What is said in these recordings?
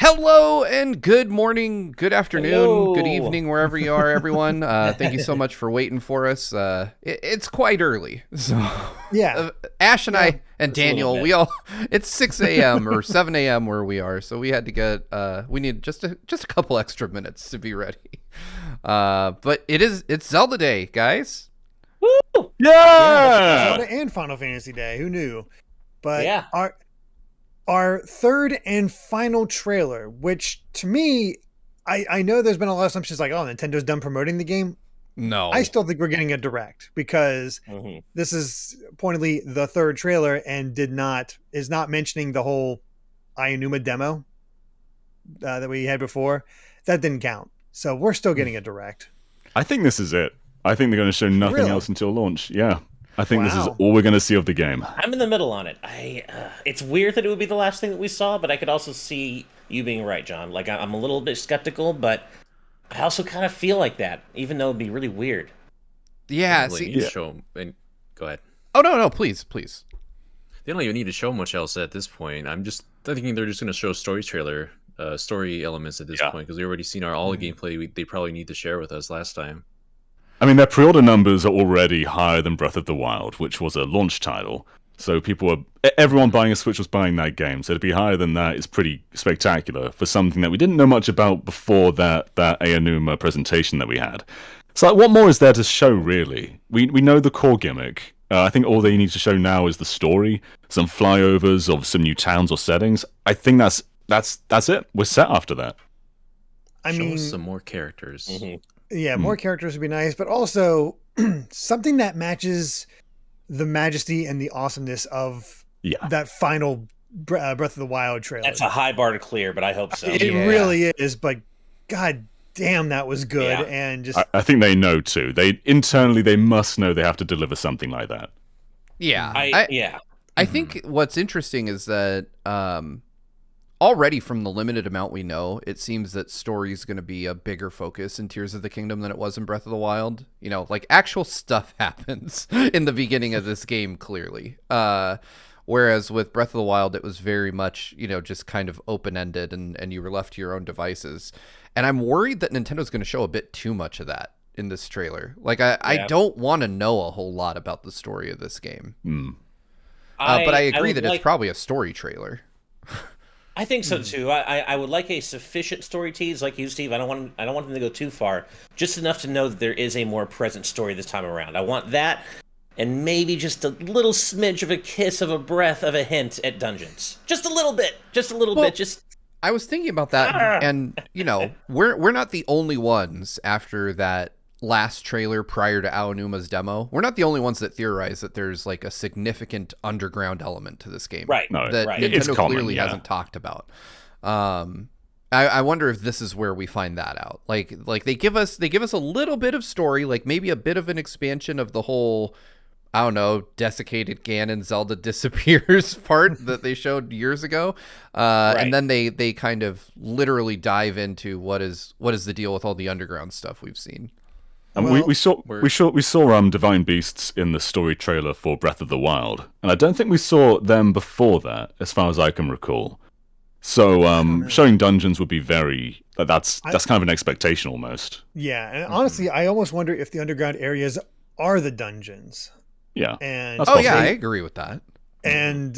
Hello and good morning, good afternoon, Hello. good evening, wherever you are, everyone. Thank you so much for waiting for us. It's quite early, so Yeah. Ash and I and Just a little Daniel, bit. it's 6 a.m. or 7 a.m. where we are, so we had to get we need just a couple extra minutes to be ready. But it's Zelda Day, guys. Woo! Yeah. Zelda and Final Fantasy Day. Who knew? But Yeah. our third and final trailer, which to me, I know there's been a lot of assumptions like, oh, Nintendo's done promoting the game. No, I still think we're getting a direct because this is pointedly the third trailer and is not mentioning the whole Aonuma demo that we had before. That didn't count. So we're still getting a direct. I think this is it. I think they're going to show nothing Really? else until launch. Yeah. I think this is Wow. all we're going to see of the game. I'm in the middle on it. It's weird that it would be the last thing that we saw, but I could also see you being right, John. Like, I'm a little bit skeptical, but I also kind of feel like that, even though it'd be really weird. yeah. They See, don't need to show 'em- and go ahead. oh no, please. They don't even need to show much else at this point. I'm thinking they're just going to show story elements at this point because we already seen all the gameplay they probably need to share with us last time. I mean, their pre-order numbers are already higher than Breath of the Wild, which was a launch title. So everyone buying a Switch was buying that game. So to be higher than that is pretty spectacular for something that we didn't know much about before that Aonuma presentation that we had. So like, what more is there to show, really? We know the core gimmick. I think all they need to show now is the story, some flyovers of some new towns or settings. I think that's it. We're set after that. I Show mean, us some more characters. yeah, more characters would be nice, but also something that matches the majesty and the awesomeness of that final Breath of the Wild trailer. That's a high bar to clear, but I hope so. It really is, but god damn, that was good. Yeah. And just I think they know too. Internally they must know they have to deliver something like that. Yeah, I I think what's interesting is that already from the limited amount we know, it seems that story is going to be a bigger focus in Tears of the Kingdom than it was in Breath of the Wild. You know, like actual stuff happens in the beginning of this game, clearly. Whereas with Breath of the Wild, it was very much, just kind of open-ended and you were left to your own devices. And I'm worried that Nintendo's going to show a bit too much of that in this trailer. Like, I don't want to know a whole lot about the story of this game. But I agree that it's probably a story trailer. I think so too. I would like a sufficient story tease, like you, Steve. I don't want them to go too far. Just enough to know that there is a more present story this time around. I want that, and maybe just a little smidge of a kiss of a breath of a hint at dungeons. Just a little bit. Just a little bit. Just. I was thinking about that, and we're not the only ones after that last trailer prior to Aonuma's demo. We're not the only ones that theorize that there's like a significant underground element to this game, Right? No, that right. Nintendo It's common, clearly yeah. hasn't talked about. I wonder if this is where we find that out. Like they give us a little bit of story, like maybe a bit of an expansion of the whole, I don't know, desiccated Ganon Zelda disappears part that they showed years ago. And then they kind of literally dive into what is the deal with all the underground stuff we've seen. And we saw Divine Beasts in the story trailer for Breath of the Wild, and I don't think we saw them before that, as far as I can recall. So showing dungeons would be that's kind of an expectation almost. yeah, and honestly, I almost wonder if the underground areas are the dungeons. Yeah. And That's I possible. agree with that. and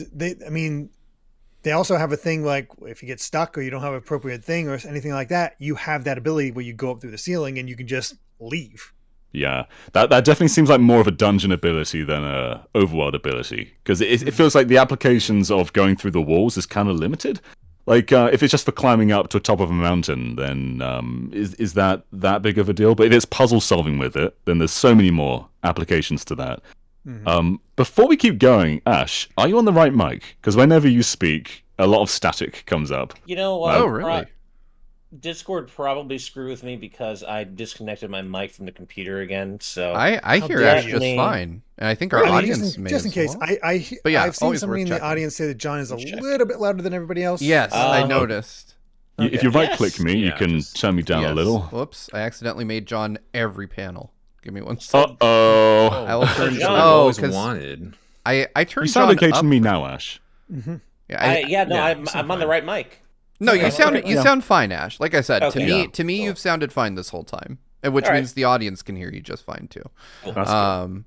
they also have a thing like if you get stuck or you don't have an appropriate thing or anything like that, you have that ability where you go up through the ceiling and you can just leave. Yeah, that definitely seems like more of a dungeon ability than a overworld ability, because it feels like the applications of going through the walls is kind of limited. Like if it's just for climbing up to the top of a mountain, then is that big of a deal? But if it's puzzle solving with it, then there's so many more applications to that. Before we keep going, Ash, are you on the right mic? Because whenever you speak, a lot of static comes up. You know what? Oh, really? Discord probably screw with me because I disconnected my mic from the computer again. So I hear dare Ash you. just fine, and I think our Really, audience may just in as case, well. I've seen always somebody worth in the checking. audience say that John is a Check. little bit louder than everybody else. Yes, I Oh. noticed. If you right click Yes. me, you Yeah, can just- turn me down Yes. a little. Whoops! I accidentally made John every panel. Give me one second. Uh-oh. I will turn. John, I've always 'cause wanted. I You turned sound John okay up. to me now, Ash. Mm-hmm. Yeah, I'm on the fine. right mic. No, Okay, you sound fine, Ash. Like I said, Okay. to me, Cool. you've sounded fine this whole time, and which All right. means the audience can hear you just fine too. Cool. That's good.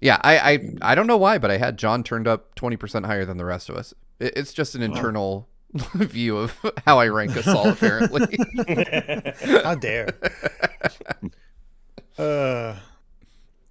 Yeah, I don't know why, but I had John turned up 20% higher than the rest of us. It's just an internal view of how I rank us all, apparently. How dare?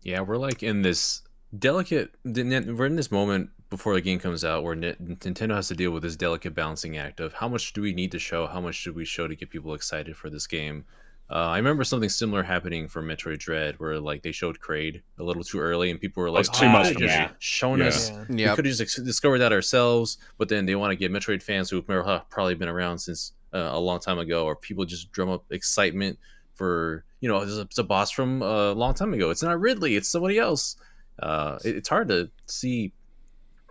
Yeah, we're like in this delicate. We're in this moment before the game comes out where Nintendo has to deal with this delicate balancing act of how much do we need to show, how much should we show to get people excited for this game. I remember something similar happening for Metroid Dread, where like they showed Kraid a little too early, and people were like, That's too much for me. Showing us. Yeah. We Yep. could have just discovered that ourselves, but then they want to get Metroid fans who've probably been around since a long time ago, or people just drum up excitement for, it's a boss from a long time ago. It's not Ridley, it's somebody else. It's hard to see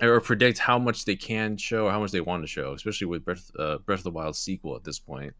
or predict how much they can show or how much they want to show, especially with Breath of the Wild sequel at this point.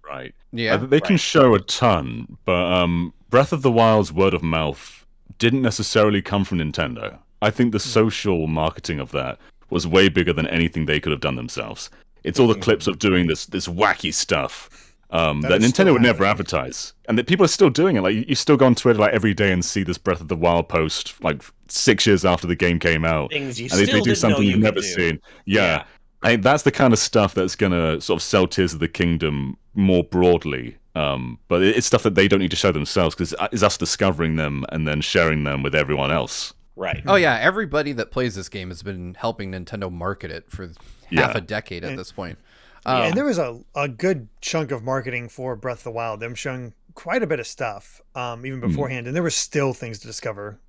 Right. Yeah. They can show a ton, but Breath of the Wild's word of mouth didn't necessarily come from Nintendo. I think the social marketing of that was way bigger than anything they could have done themselves. It's all the clips of doing this wacky stuff that Nintendo would never advertise, and that people are still doing it. Like you still go on Twitter like every day and see this Breath of the Wild post like 6 years after the game came out, Things you and they still do didn't something know you you've never could do. seen. Yeah. I think that's the kind of stuff that's going to sort of sell Tears of the Kingdom more broadly. But it's stuff that they don't need to show themselves because it's us discovering them and then sharing them with everyone else. Right. Oh yeah, everybody that plays this game has been helping Nintendo market it for half a decade at this point. And there was a good chunk of marketing for Breath of the Wild. Them showing quite a bit of stuff even beforehand, and there were still things to discover.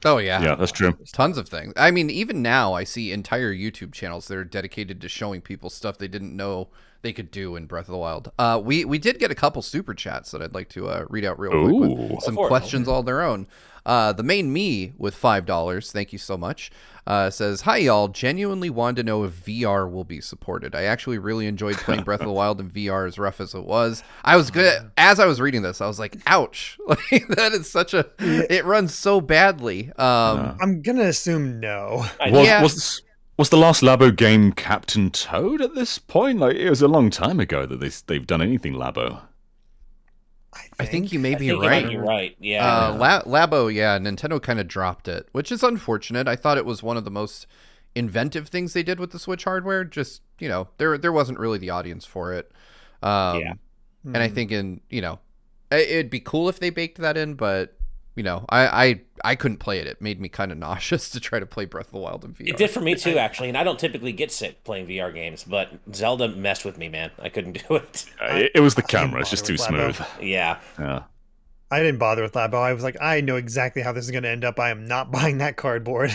Oh yeah. Yeah, that's true. Tons of things. I mean, even now I see entire YouTube channels that are dedicated to showing people stuff they didn't know they could do in Breath of the Wild. We did get a couple super chats that I'd like to read out real quick with some questions all their own. The main me with $5, thank you so much, says, "Hi y'all, genuinely wanted to know if VR will be supported. I actually really enjoyed playing Breath of the Wild in VR as rough as it was. I was good as I was reading this. I was like, ouch, like that is such a it runs so badly." I'm gonna assume no. Was the last Labo game Captain Toad at this point? Like it was a long time ago that they've done anything Labo. I think you may be You're right. right. Yeah. Labo, yeah, Nintendo kind of dropped it, which is unfortunate. I thought it was one of the most inventive things they did with the Switch hardware. Just, there wasn't really the audience for it. And I think it'd be cool if they baked that in, but I couldn't play it. It made me kind of nauseous to try to play Breath of the Wild in VR. It did for me too, actually. And I don't typically get sick playing VR games, but Zelda messed with me, man. I couldn't do it. It was the camera. It's just too smooth. Yeah. I didn't bother with Labo. I was like, I know exactly how this is going to end up. I am not buying that cardboard.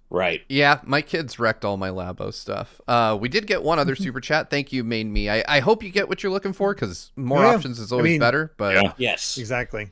Right. Yeah, my kids wrecked all my Labo stuff. We did get one other super chat. Thank you, Main Me. I hope you get what you're looking for because more options is always better. But yes, exactly.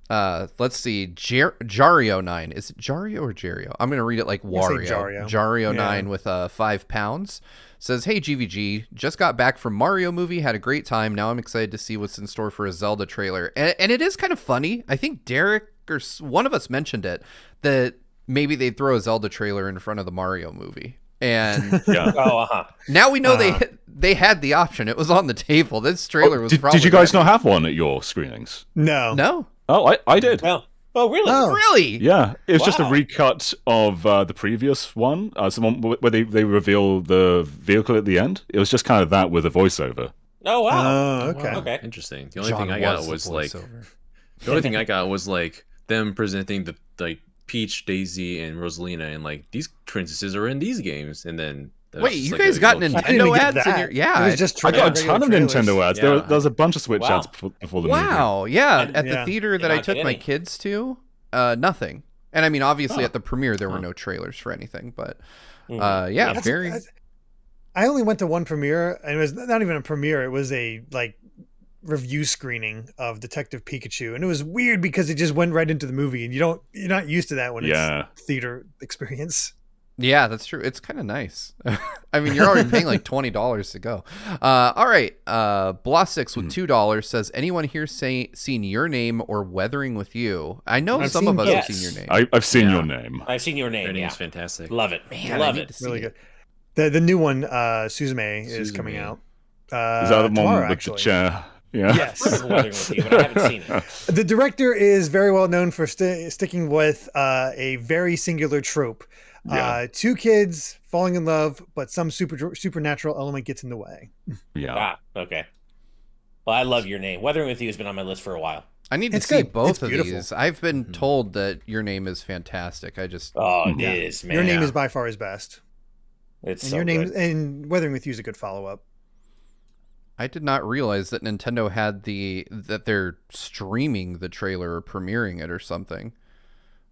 Let's see. Jario9. Is it Jario or Jario? I'm going to read it like Wario. Jario9 with 5 pounds. Says, "Hey, GVG. Just got back from Mario movie. Had a great time. Now I'm excited to see what's in store for a Zelda trailer." And it is kind of funny. I think Derek or one of us mentioned it, that maybe they'd throw a Zelda trailer in front of the Mario movie. And now we know they had the option. It was on the table. This trailer was probably... Did you guys not have one at your screenings? No. Oh, I did. Oh, really? Oh. Really? Yeah, it was just a recut of the previous one, someone where they reveal the vehicle at the end. It was just kind of that with a voiceover. Oh, wow. Okay. Okay. Interesting. The only thing I got was like them presenting the Peach, Daisy, and Rosalina, and like these princesses are in these games, and then wait, you guys got Nintendo ads in your... Yeah, it was just I got a ton of Nintendo ads. Yeah. There was a bunch of Switch ads before the movie. Wow, yeah. At the theater that I took my kids to, nothing. And I mean, obviously at the premiere there were no trailers for anything, but very... I only went to one premiere, and it was not even a premiere. It was a review screening of Detective Pikachu, and it was weird because it just went right into the movie, and you're not used to that when it's theater experience. Yeah, that's true. It's kind of nice. I mean, you're already paying like $20 to go. All right. Blossix with $2 says, "Anyone here seen Your Name or Weathering with You?" I know some of us have seen Your Name. I've seen Your Name. I've seen Your Name. Your Name's fantastic. Love it. Man, Love it. Really good. The new one, Suzume, is coming out. Is that the tomorrow, one with actually. the chair? Yeah. Yes. I've heard of Weathering with You, but I haven't seen it. The director is very well known for sticking with a very singular trope. Yeah. 2 kids falling in love, but some supernatural element gets in the way. Yeah. Ah, okay. Well, I love Your Name. Weathering with You has been on my list for a while. I need to It's see good. both It's of beautiful. these. I've been told that Your Name is fantastic. I just Oh, it Yeah. is, man. Your Name is by far his best. It's And so Your Name good. and Weathering with You is a good follow-up. I did not realize that Nintendo had that they're streaming the trailer or premiering it or something.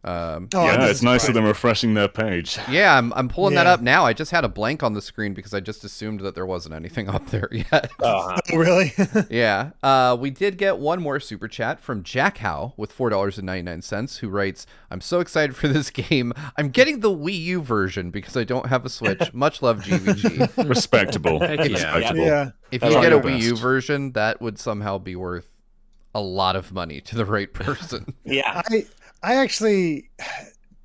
Oh, Yeah, this it's is nice of surprising. them refreshing their page. Yeah, I'm pulling that Yeah. up now. I just had a blank on the screen because I just assumed that there wasn't anything up there yet. Uh-huh. Oh, really? Yeah. We did get one more super chat from Jack Howe with $4.99, who writes, "I'm so excited for this game. I'm getting the Wii U version because I don't have a Switch. Much love, GVG." Respectable. Heck yeah. Respectable. Yeah. If I you like get a your Wii U best. version, that would somehow be worth a lot of money to the right person. Yeah. I actually,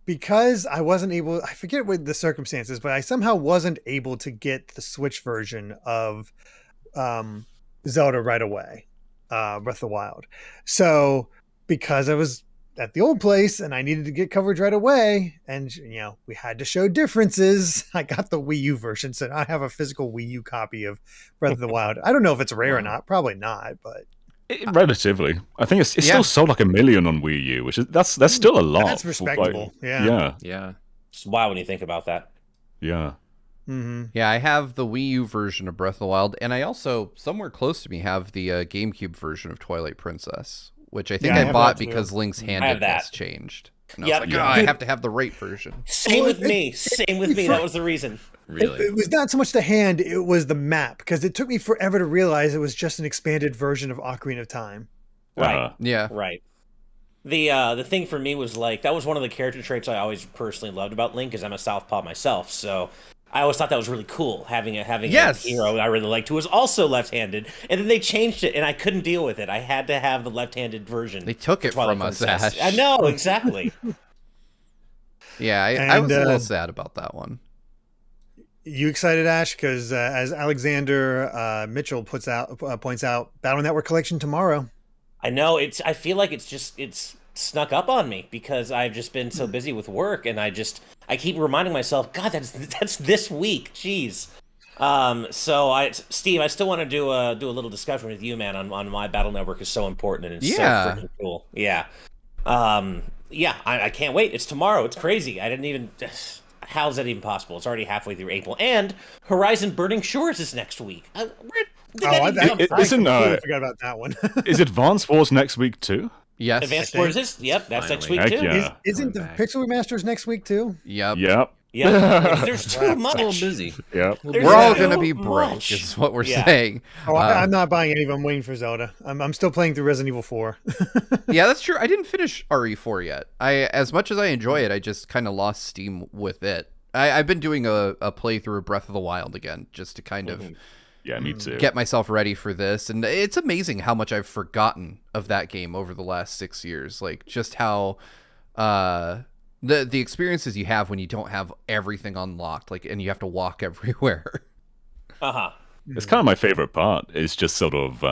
because I wasn't able, I forget what the circumstances, but I somehow wasn't able to get the Switch version of Zelda right away, Breath of the Wild. So because I was at the old place and I needed to get coverage right away, and we had to show differences, I got the Wii U version, so I have a physical Wii U copy of Breath of the Wild. I don't know if it's rare or not, probably not, but Relatively, I think it's Yeah. still sold like 1 million on Wii U, which is that's still a lot. that's for, respectable. Yeah. Yeah. Yeah. It's wild when you think about that. Yeah. Mm-hmm. Yeah, I have the Wii U version of Breath of the Wild, and I also, somewhere close to me, have the GameCube version of Twilight Princess, which I think Yeah, I I have bought that too. because Link's have handedness that. changed. And Yep. I was like, Yeah. I have to have the right version. Same Well, with me. Same with me. That was the reason. Really. It was not so much the hand, it was the map, because it took me forever to realize it was just an expanded version of Ocarina of Time. Right. Yeah. Right. The thing for me was like that was one of the character traits I always personally loved about Link, because I'm a Southpaw myself. So I always thought that was really cool having Yes. a hero I really liked who was also left-handed, and then they changed it, and I couldn't deal with it. I had to have the left-handed version. They took it Twilight from us, Princess. Ash. I know exactly. Yeah, I And, was a little sad about that one. You excited, Ash? Because as Alexander Mitchell points out, Battle Network Collection tomorrow. I know I feel like it's snuck up on me because I've just been so busy with work, and I keep reminding myself, God, that's this week. Jeez. So Steve, I still want to do a little discussion with you, man, on why Battle Network is so important and it's so freaking cool. Yeah. Yeah, I can't wait. It's tomorrow. It's crazy. I didn't even. How is that even possible? It's already halfway through April, and Horizon Burning Shores is next week. I Isn't, completely forgot about that one. Is Advance Wars next week too? Yes. Advanced Wars is? Yep, that's next week Finally. too. Heck yeah. Isn't the Coming back. Pixel Remasters next week too? Yep. Yep. Yeah, there's too A much. little busy. Yep. There's We're all too going to be broke, much. is what we're Yeah. saying. Oh, I'm not buying any of them. I'm waiting for Zelda. I'm still playing through Resident Evil 4. Yeah, that's true. I didn't finish RE4 yet. As much as I enjoy it, I just kind of lost steam with it. I've been doing a playthrough of Breath of the Wild again, just to kind of Yeah, me too. get myself ready for this. And it's amazing how much I've forgotten of that game over the last 6 years. Like, just how the experiences you have when you don't have everything unlocked, like, and you have to walk everywhere. Uh-huh. It's kind of my favorite part. It's just sort of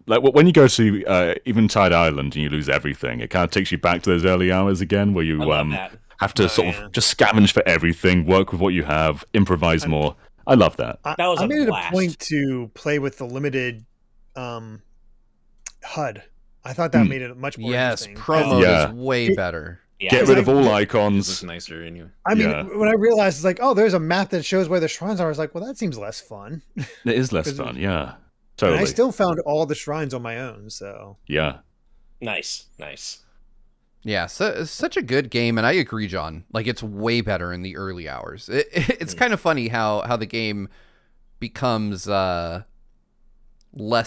like when you go to Eventide Island and you lose everything, it kind of takes you back to those early hours again, where you I love that. have to sort of just scavenge for everything, work with what you have, improvise more. I love that. That was I a made it blast. a point to play with the limited HUD. I thought that made it much more Yes, interesting. pro mode Yeah. is way better. Yeah. Get rid of all It looks icons. nicer anyway. I mean, Yeah. when I realized it's like, oh, there's a map that shows where the shrines are, I was like, well, that seems less fun. It is less 'Cause- fun. Yeah, And totally. I still found all the shrines on my own, so Yeah. Nice. Yeah, so it's such a good game, and I agree, John. Like, it's way better in the early hours. It's kind of funny how the game becomes less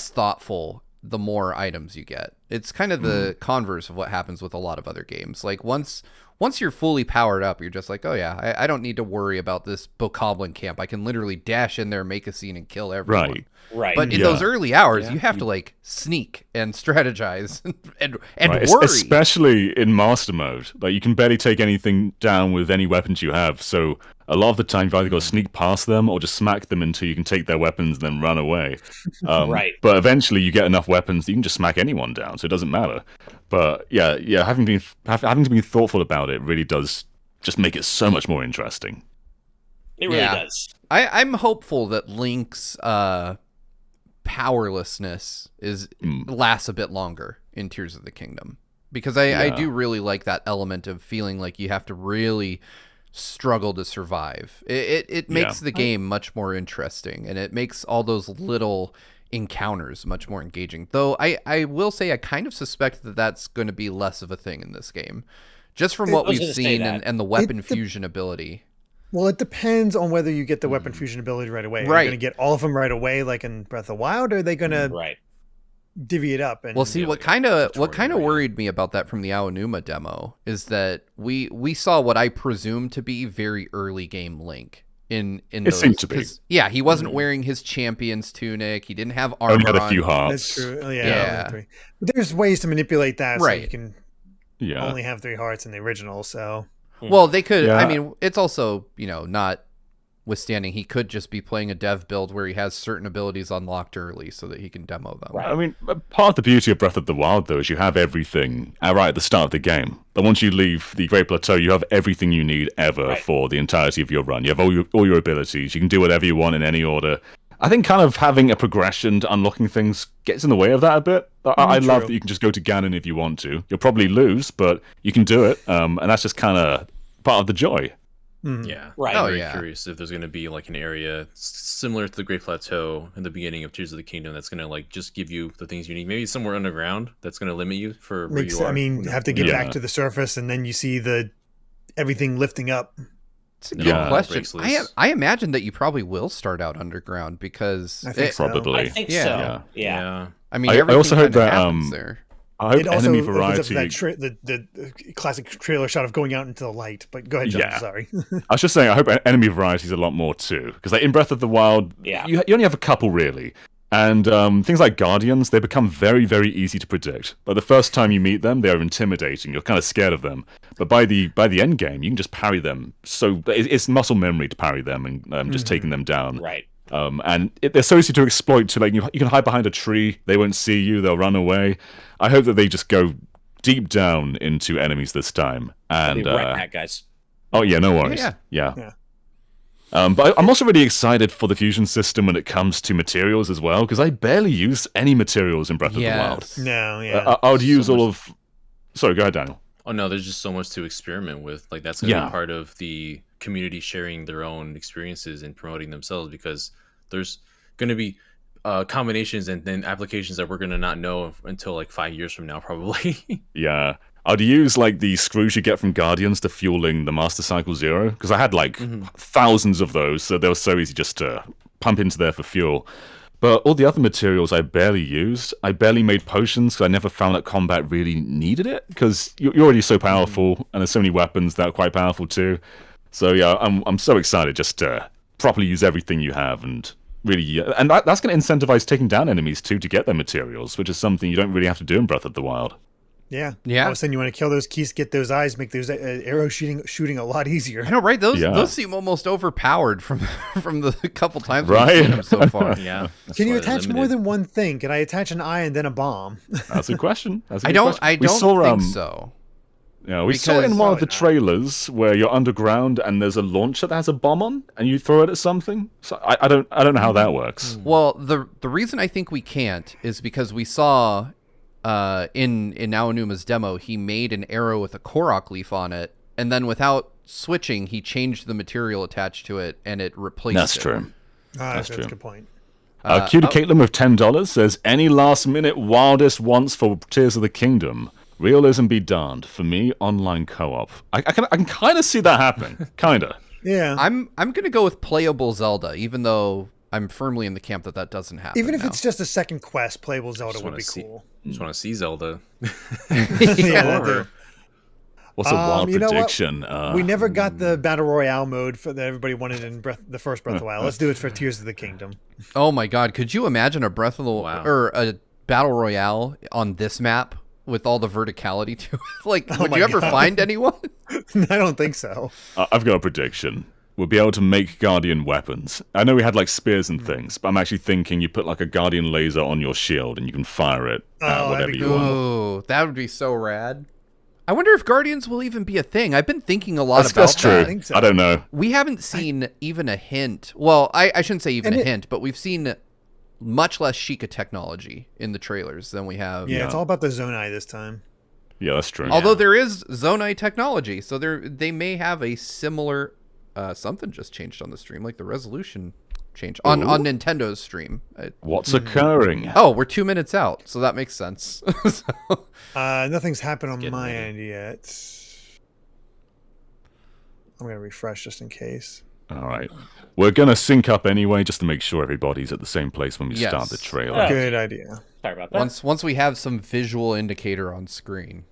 thoughtful the more items you get. It's kind of the converse of what happens with a lot of other games. Like, once once you're fully powered up, you're just like, oh yeah, I don't need to worry about this bokoblin camp. I can literally dash in there, make a scene, and kill everyone. Right. But in those early hours, you have to like sneak and strategize and worry. Especially in master mode. Like you can barely take anything down with any weapons you have. So a lot of the time you've either got to sneak past them or just smack them until you can take their weapons and then run away. Right. But eventually you get enough weapons that you can just smack anyone down, so it doesn't matter. But yeah, having to be thoughtful about it really does just make it so much more interesting. It really does. I'm hopeful that Link's powerlessness lasts a bit longer in Tears of the Kingdom, because I do really like that element of feeling like you have to really struggle to survive. It makes the game much more interesting, and it makes all those little encounters much more engaging. Though I will say I kind of suspect that that's going to be less of a thing in this game, just from what we've seen and the weapon fusion ability. Well, it depends on whether you get the weapon fusion ability right away. Are you going to get all of them right away, like in Breath of the Wild, or are they going to divvy it up? And well, see, what kind of worried me about that from the Aonuma demo is that we saw what I presume to be very early game Link in it seemed to be. Yeah, he wasn't wearing his champion's tunic. He didn't have armor. Only had a few hearts. That's true. Yeah. But there's ways to manipulate that, so you can only have 3 hearts in the original. So. Well, they could. Yeah. I mean, it's also, not withstanding, he could just be playing a dev build where he has certain abilities unlocked early so that he can demo them. Right. I mean, part of the beauty of Breath of the Wild, though, is you have everything right at the start of the game. But once you leave the Great Plateau, you have everything you need ever for the entirety of your run. You have all your abilities. You can do whatever you want in any order. I think kind of having a progression to unlocking things gets in the way of that a bit. I love that you can just go to Ganon if you want to. You'll probably lose, but you can do it. And that's just kind of part of the joy. Yeah. Right. I'm very curious if there's going to be like an area similar to the Great Plateau in the beginning of Tears of the Kingdom that's going to like just give you the things you need. Maybe somewhere underground that's going to limit you for where you are. I mean, you have to get back to the surface, and then you see everything lifting up. It's a good question. I imagine that you probably will start out underground because I think probably. I think so. Yeah. I mean, I also heard that there. I hope it also enemy variety. The classic trailer shot of going out into the light. But go ahead, John. Sorry. I was just saying, I hope enemy variety is a lot more too, because like in Breath of the Wild, you only have a couple really, and things like Guardians, they become very, very easy to predict. But the first time you meet them, they are intimidating. You're kind of scared of them. But by the end game, you can just parry them. So it's muscle memory to parry them and just taking them down. Right. And they're so easy to exploit. To like you can hide behind a tree. They won't see you. They'll run away. I hope that they just go deep down into enemies this time. And right back, guys. Oh yeah, no worries. Yeah. But I'm also really excited for the fusion system when it comes to materials as well, because I barely use any materials in Breath of the Wild. No, I would use all of. Sorry, go ahead, Daniel. Oh no, there's just so much to experiment with. Like that's gonna be part of the community sharing their own experiences and promoting themselves, because there's gonna be combinations and then applications that we're gonna not know until like 5 years from now, probably. Yeah, I'd use like the screws you get from Guardians to fueling the Master Cycle Zero, because I had like thousands of those, so they were so easy just to pump into there for fuel. But all the other materials I barely used. I barely made potions because I never found that combat really needed it, because you're already so powerful, and there's so many weapons that are quite powerful too. So yeah, I'm so excited just to properly use everything you have, and really, and that's going to incentivize taking down enemies too to get their materials, which is something you don't really have to do in Breath of the Wild. Yeah. All of a sudden, you want to kill those keys, get those eyes, make those arrow shooting a lot easier. I know, right? Those seem almost overpowered from the couple times we've seen them so far. Yeah. Can you attach more than one thing? Can I attach an eye and then a bomb? That's a question. I don't think so. Yeah, we saw in one of the trailers where you're underground and there's a launcher that has a bomb on, and you throw it at something. So I don't know how that works. Well, the reason I think we can't is because we saw in Aonuma's demo, he made an arrow with a Korok leaf on it, and then without switching, he changed the material attached to it, and it replaced it. That's true. That's true. That's a good point. Q to Caitlin with $10 says, any last-minute wildest wants for Tears of the Kingdom? Realism be darned. For me, online co-op. I can kind of see that happening. Kind of. Yeah. I'm going to go with playable Zelda, even though I'm firmly in the camp that doesn't happen. Even if it's just a second quest, playable Zelda would be cool. Just want to see Zelda. What's a wild you know what? prediction? We never got the battle royale mode that everybody wanted in the first Breath of the Wild. Let's do it for Tears of the Kingdom. Oh my God! Could you imagine a Breath of the or a battle royale on this map with all the verticality to it? Like, would you ever find anyone? I don't think so. I've got a prediction. We'll be able to make Guardian weapons. I know we had like spears and things, but I'm actually thinking you put like a Guardian laser on your shield and you can fire it at whatever you want. Oh, that would be so rad. I wonder if Guardians will even be a thing. I've been thinking a lot about that's true. that. I think so. I don't know. We haven't seen even a hint. Well, I shouldn't say even a hint, but we've seen much less Sheikah technology in the trailers than we have. Yeah, it's all about the Zonai this time. Yeah, that's true. Although there is Zonai technology, so they may have a similar... something just changed on the stream, like the resolution changed on Nintendo's stream. What's occurring? Oh, we're 2 minutes out, so that makes sense. Nothing's happened on my ready. end yet. I'm going to refresh just in case. All right. We're going to sync up anyway, just to make sure everybody's at the same place when we start the trailer. Good idea. Sorry about that. Once we have some visual indicator on screen,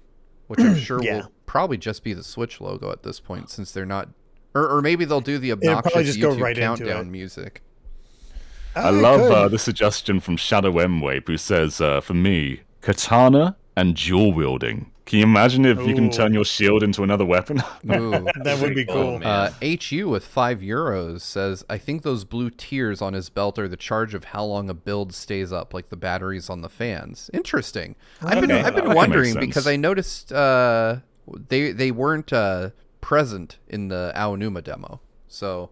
which I'm sure will probably just be the Switch logo at this point, since they're not... Or maybe they'll do the obnoxious just go YouTube right into countdown it. music. I love the suggestion from Shadow M-Wape, who says, for me, katana and dual wielding. Can you imagine if you can turn your shield into another weapon? Ooh. That would be cool. HU with €5 says, I think those blue tears on his belt are the charge of how long a build stays up, like the batteries on the fans. Interesting. I've been wondering because I noticed they weren't present in the Aonuma demo. So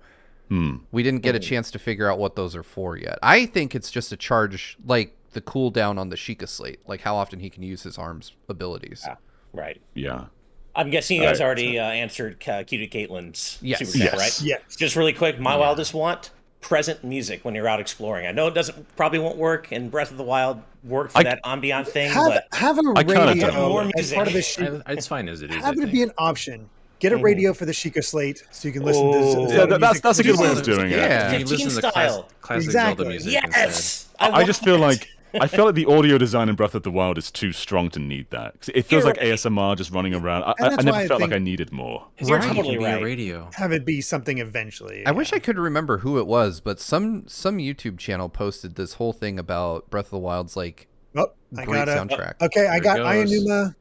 we didn't get a chance to figure out what those are for yet. I think it's just a charge, like the cooldown on the Sheikah slate, like how often he can use his arms abilities. Right. Yeah. I'm guessing you guys already answered Cutie Caitlin's super chat, Yes. right? Yes. Just really quick, my wildest want, present music when you're out exploring. I know it probably won't work in Breath of the Wild, work for that ambient thing, but have a kinda radio don't. More as music. part of the Sheikah. It's fine as it is. Have I it be think. an option. Get a radio for the Sheikah slate so you can listen to Yeah, that's a good way of doing it. Yeah. You can listen to the 15 classic Exactly. Zelda music yes! I just feel like I feel like the audio design in Breath of the Wild is too strong to need that. 'Cause it feels You're like right. ASMR just running around. I that's never why I felt like think- I needed more. You're Right, totally it can be a right. radio. have it be something eventually. I wish I could remember who it was, but some YouTube channel posted this whole thing about Breath of the Wild's like Oh, I great got it. soundtrack. Okay, I There got it goes. Aonuma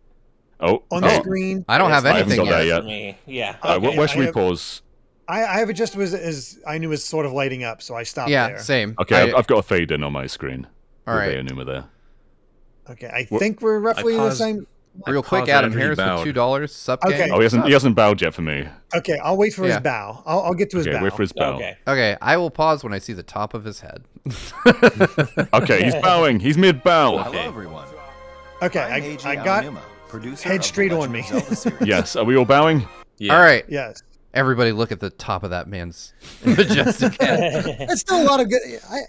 Oh, on the screen. I don't have I haven't anything got that yet. yet. Me. Yeah. Okay, where should I we have- pause? I have it just as Aonuma was sort of lighting up, so I stopped Yeah, there. same. Okay, I've got a fade in on my screen. All right. Aonuma there. Okay, I think we're roughly the paused- same. Real quick, paused Adam after he Harris with bowed. $2. Sup, Okay. gang? Oh, he hasn't bowed yet for me. Okay, I'll wait for his Yeah. bow. I'll get to his Okay, bow. wait for his bow. Okay. Okay, I will pause when I see the top of his head. Okay, he's bowing. He's mid bow. Hello, everyone. Okay, I'm I AJ got Aonuma, producer head of the straight on Legend me. of Zelda series. Yes, are we all bowing? Yeah. All right, yes. everybody, look at the top of that man's majestic head. That's still a lot of good.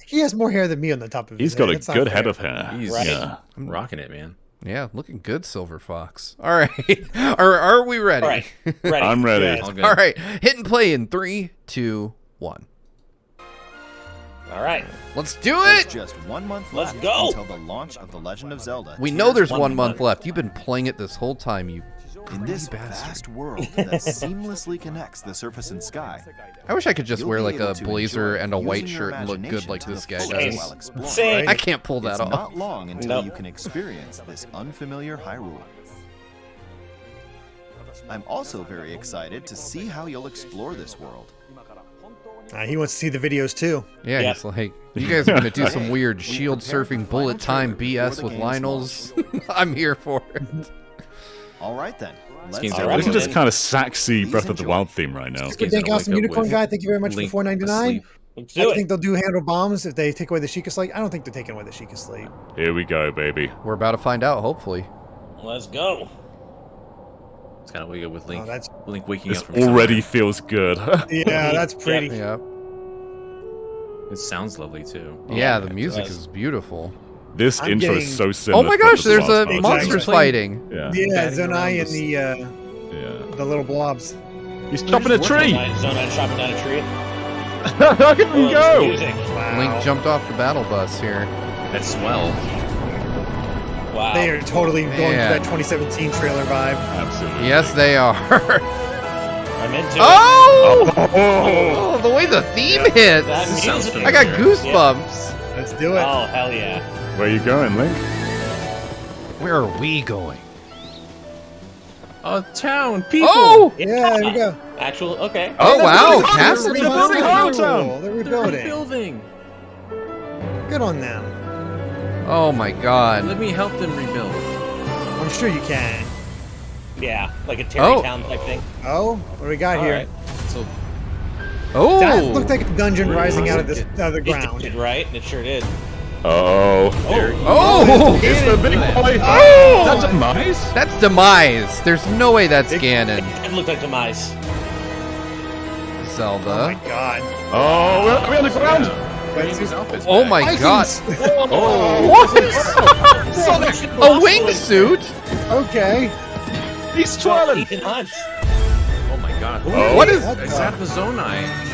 He has more hair than me on the top of his He's head. got a That's not good fair. head of hair. He's Yeah. rocking it, man. Yeah, looking good, Silver Fox. All right, are we ready? All right. Ready. I'm ready. Yes. All good. All right, hit and play in 3, 2, 1. All right. Let's do There's it. just 1 month Let's left go. until the launch of The Legend of Zelda. We Tears know there's of 1 the month Kingdom. left. You've been playing it this whole time, you In this bastard. vast world that seamlessly connects the surface and sky, I wish I could just you'll wear be like able a to blazer enjoy and a white using your shirt and look good imagination like to this the guy fullest does. while exploring. Same. I can't pull that It's off. not long until Nope. you can experience this unfamiliar Hyrule. I'm also very excited to see how you'll explore this world. He wants to see the videos too. Yeah, Yep. he's like, you guys are gonna do some weird We shield prepared surfing the bullet final time trailer BS before the with game's Lionels. I'm here for it. All right then, let's game's get already This is just Please kind of saxy Breath of the enjoy. Wild theme right now. This Good game's day, gonna Awesome wake up Unicorn with Guy. Thank you very much Link for $4.99. asleep. Let's I do it. think they'll do handle bombs if they take away the Sheikah slate. I don't think they're taking away the Sheikah slate. Here we go, baby. We're about to find out, hopefully. Let's go. It's kind of wake up with Link. Oh, that's Link waking This up from already feels good. yeah, that's pretty. Yeah. somewhere. It sounds lovely too. Yeah, Oh, the it music does. is beautiful. This I'm intro getting- is so similar. Oh my to Breath gosh, of the there's Wild a Mouse. monsters Exactly. fighting. Yeah. Yeah, Batting around Zonai and this- the Yeah. the little blobs. He's chopping a tree. Zonai chopping down a tree. Look at him Oh, go. Music. Wow. Link jumped off the battle bus here. That's swell. Wow. They are totally going for Man. that 2017 trailer vibe. Absolutely. Yes, they are. I'm into Oh! Oh! Oh, the way the theme it. hits. That Sounds music. I got familiar. goosebumps. Let's do it. Oh, hell yeah. Where are you going, Link? Where are we going? A town, people. Oh! Yeah, there we go. Actual, okay. Oh, wow. They're Castle. rebuilding Hometown. They're They're rebuilding. rebuilding. Good on them. Oh, my God. Let me help them rebuild. I'm sure you can. Yeah, like a Terry Oh. Town type thing. Oh, what do we got All here? right. So Oh! That looked like a dungeon Where rising was out of it? the It ground. did, right? It sure did. Oh. Oh! It's the big boy. Oh! That's a mice? That's Demise. There's no way that's Ganon. It looked like Demise. Oh Zelda. my god. Oh, we're on the ground. bringing his outfits Oh back. my God. Vikings! Oh. What? Sonic! A wingsuit? Okay. He's twirling. Ethan Hunt. Oh my god. Oh. What is... What Is the- that a Zonai? Is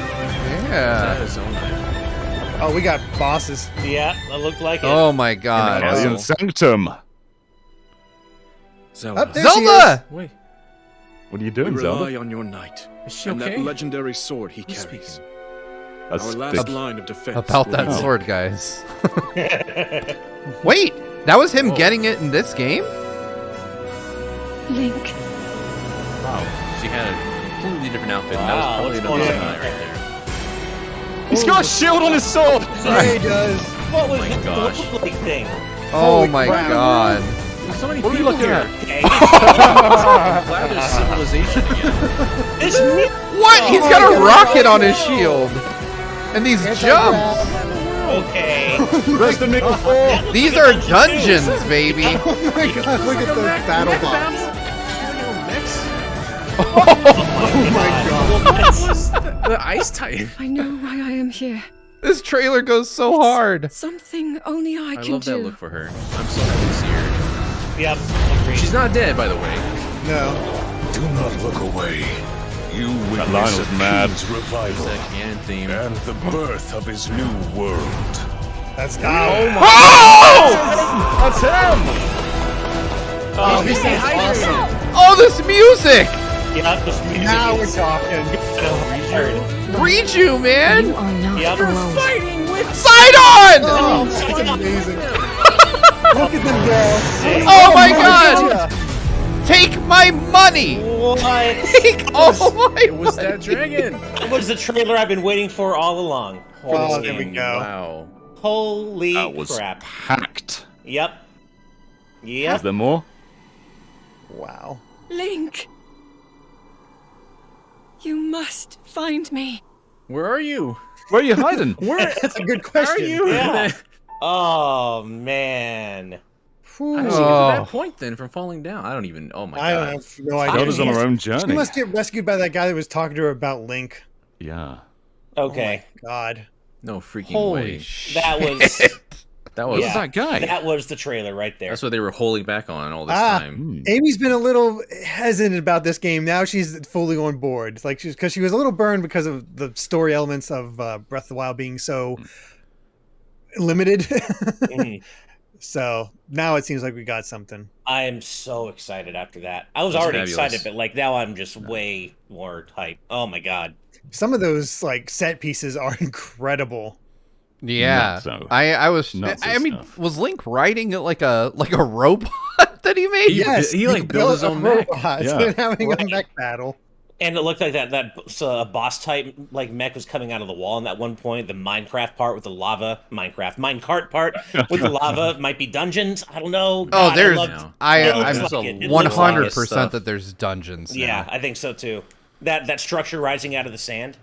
Yeah. that a Zonai? Oh, we got bosses. Yeah, that looked like it. Oh my God. Oh. Alien Sanctum. Zelda. Up there she Zelda! Wait, What are you We doing, rely Zelda? on your knight is she and okay? that legendary sword he Who's carries. speaking? That's Our last big. line of defense. About will that be- sword, guys. Wait, that was him Whoa. getting it in this game? Link, Wow. She had a completely different outfit. Wow, That was probably what's another going on Zonai right there. He's got a shield on his sword. Yeah, he does. What was my the gosh. look-like thing? Oh Holy my crap. God. There's so many What are we people looking here. at? Okay. I'm glad there's civilization again. This me- What? He's Oh got my a God. rocket on his shield. And these It's jumps. Okay. Resident Evil 4. These are dungeons, baby. Oh my god, look at those battle bots. Oh my god. The ice type. I know why I am here. This trailer goes so hard. Something only I I can love do. that look for her. I'm so happy to see her. Yep. Agreed. She's not dead, by the way. No. Do not look away. You That line witness was a mad. king's It's revival that Ganon theme. and the birth of his new world. That's Oh! That's him. Oh, this is awesome. Oh, this music! Yep. This music Now we're is talking. weird. Riju, man! You are not Yep. alone. Fighting with Sidon! Oh, that's amazing. Look at them go. Oh my God! Take my money! What? Take all my It was money! that dragon. It was the trailer I've been waiting for all along. For Oh, this there we game. go. Wow. Holy That was crap. packed. Yep. Is Yep. there more? Wow. Link! You must find me. Where are you? Where are you hiding? Where That's a good are question. you? Yeah. Oh man. Whew. How did she get to Oh. that point then from falling down? I don't even. Oh my I god. don't have no idea. Zelda's on her own She journey. must get rescued by that guy that was talking to her about Link. Yeah. Okay. God. No freaking Holy way. shit. That was That was. Yeah. that guy? that was the trailer right there. That's what they were holding back on all this Ah. time. Hmm. Amy's been a little hesitant about this game. Now she's fully on board. Like because she was a little burned because of the story elements of Breath of the Wild being so limited. Mhm. So now it seems like we got something. I am so excited after that. I was That's already fabulous. excited, but like now I'm just way more hyped. Oh my god. Some of those like set pieces are incredible. Yeah, Not so. I was. Not so I mean, stuff. was Link riding it like a robot that he made? Yeah. He, like, built his a own mech. robot Yeah. and having a Right. mech battle. And it looked like that boss type like mech was coming out of the wall in that one point. The Minecraft part with the lava, minecart part with the lava might be dungeons. I don't know. Oh, God, there's. love- No. I'm It looks like it. It looks like it. 100% that there's dungeons. Yeah, now. I think so too. That structure rising out of the sand.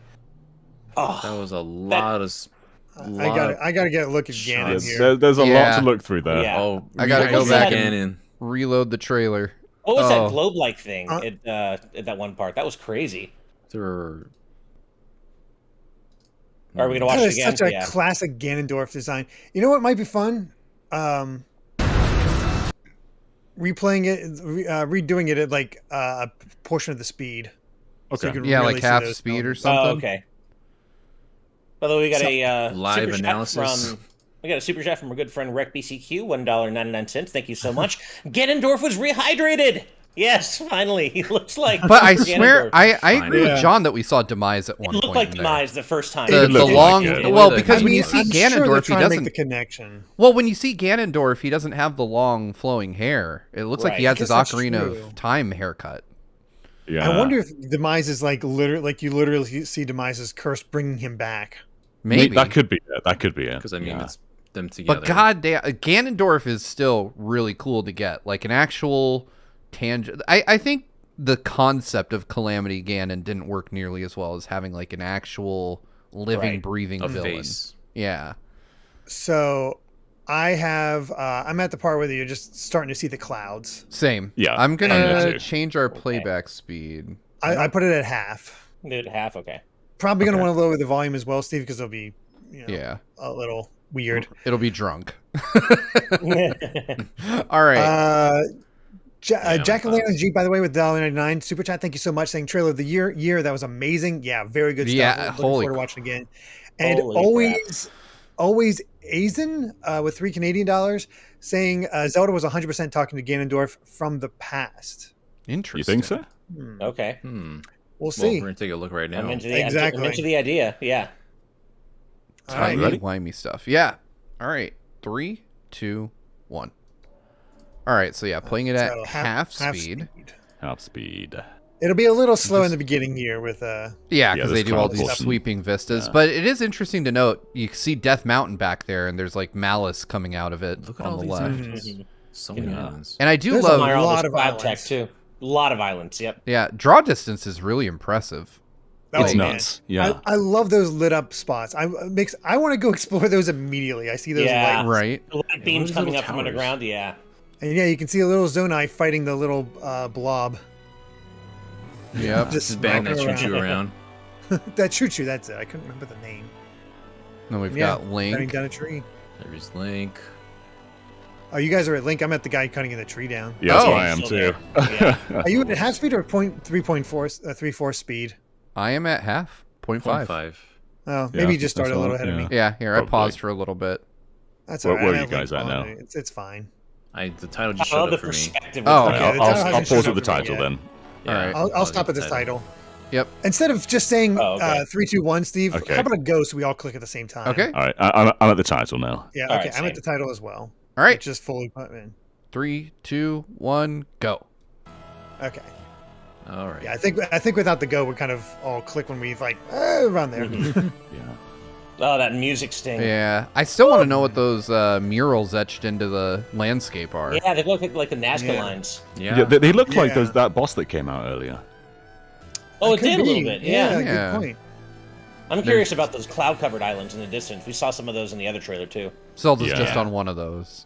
That Oh, was a lot of. I gotta get a look at Ganon Yes, here. there's a lot Yeah. to look through there. Yeah. Oh, I gotta go back and. Reload the trailer. what was Oh. that globe-like thing Huh? at that one part? That was crazy. There were. Are we gonna watch That it is again? such a Yeah. classic Ganondorf design. You know what might be fun? Replaying it, redoing it at like a portion of the speed. Okay. you can Yeah, really like see half those speed or elements. something. Oh, okay. By the way, we got a Live super chat analysis. from We got a super chat from our good friend RecBCQ, $1.99. Thank you so much. Ganondorf was rehydrated. Yes, finally. He looks like. But I swear, Ganondorf. I agree Yeah. with John that we saw Demise at It one looked point. like in there. Demise the first time. The looked long, like it. well, I because when you see I'm sure they're Ganondorf, he trying to make doesn't. the connection. Well, when you see Ganondorf, he doesn't have the long flowing hair. It looks like he Right. has his I guess that's Ocarina true. of Time haircut. Yeah. I wonder if Demise is like you literally see Demise's curse bringing him back. Maybe that could be it. That could be it. Because I mean, Yeah. it's them together. But goddamn, Ganondorf is still really cool to get. Like an actual tangent. I think the concept of Calamity Ganon didn't work nearly as well as having like an actual living, Right. breathing a villain. face. Yeah. So I have I'm at the part where you're just starting to see the clouds. Same. Yeah, I'm I'm gonna there too. change our playback speed. I put it at half. Did half, okay. Probably gonna Okay. want to lower the volume as well, Steve, because it'll be Yeah. a little weird. It'll be drunk. All right. Jack and Lantern G, by the way, with $1.99 super chat. Thank you so much. Saying trailer of the year that was amazing. Yeah, very good stuff. Yeah, Looking holy forward to watching again. And Holy always Azen with $3 Canadian saying Zelda was 100% talking to Ganondorf from the past. You Interesting. think so? Okay. We'll Well, see. we're gonna take a look right now. I'm into the, Exactly. I'm into the idea, yeah. All right. Tiny, ready? wimey stuff. Yeah. All right. 3, 2, 1. All right. So yeah, playing it at So half speed. Half speed. It'll be a little slow in the beginning here with Yeah, Yeah, because this they do all cloud these portion. sweeping vistas. Yeah. But it is interesting to note. You see Death Mountain back there, and there's like malice coming out of it Look at on all the these left. islands. So many islands. And I do There's a love. lot of cloud tech islands. too. A lot of islands, yep. Yeah, draw distance is really impressive. It's Oh, man. nuts. Yeah. I love those lit up spots. I want to go explore those immediately. I see those Yeah. lights. Right. The light beams those coming little up from towers. underground, yeah. And yeah, you can see a little Zonai fighting the little blob. Yep. Just bang that smoking choo-choo around. That choo-choo, that's it. I couldn't remember the name. Then we've Yeah, got Cutting Link. down a tree. There's Link. Oh, you guys are at Link. I'm at the guy cutting the tree down. Yeah, that's Oh. where I am Still too. there. Are you at half speed or 3.4 speed? I am at half. 0.5. 0.5. Oh, Yeah, maybe you just started a that's little all, ahead of me. Yeah, here I Probably. paused for a little bit. That's Where- all right. where I are have you guys Link at now? on. It's fine. The title just I love showed the up for me. perspective. Oh, with okay. the- the title I'll hasn't pause showed at the up for me title yet. then. All right. I'll stop at this title. Yep. Instead of just saying Oh, okay. 3, 2, 1, Steve, Okay. how about a go so we all click at the same time? Okay. All right, I'm at the title now. Yeah, All okay. right, I'm at same. the title as well. All right. It's just fully put in. 3, 2, 1, go. Okay. All right. Yeah, I think without the go, we kind of all click when we like around there. Yeah. Oh, that music sting. Yeah. I still want to know what those murals etched into the landscape are. Yeah, they look like the Nazca Yeah. lines. Yeah, they look like Yeah. that boss that came out earlier. Oh, it Could did a little be. bit, yeah. Yeah. Good point. I'm curious about those cloud-covered islands in the distance. We saw some of those in the other trailer, too. Zelda's Yeah. just on one of those.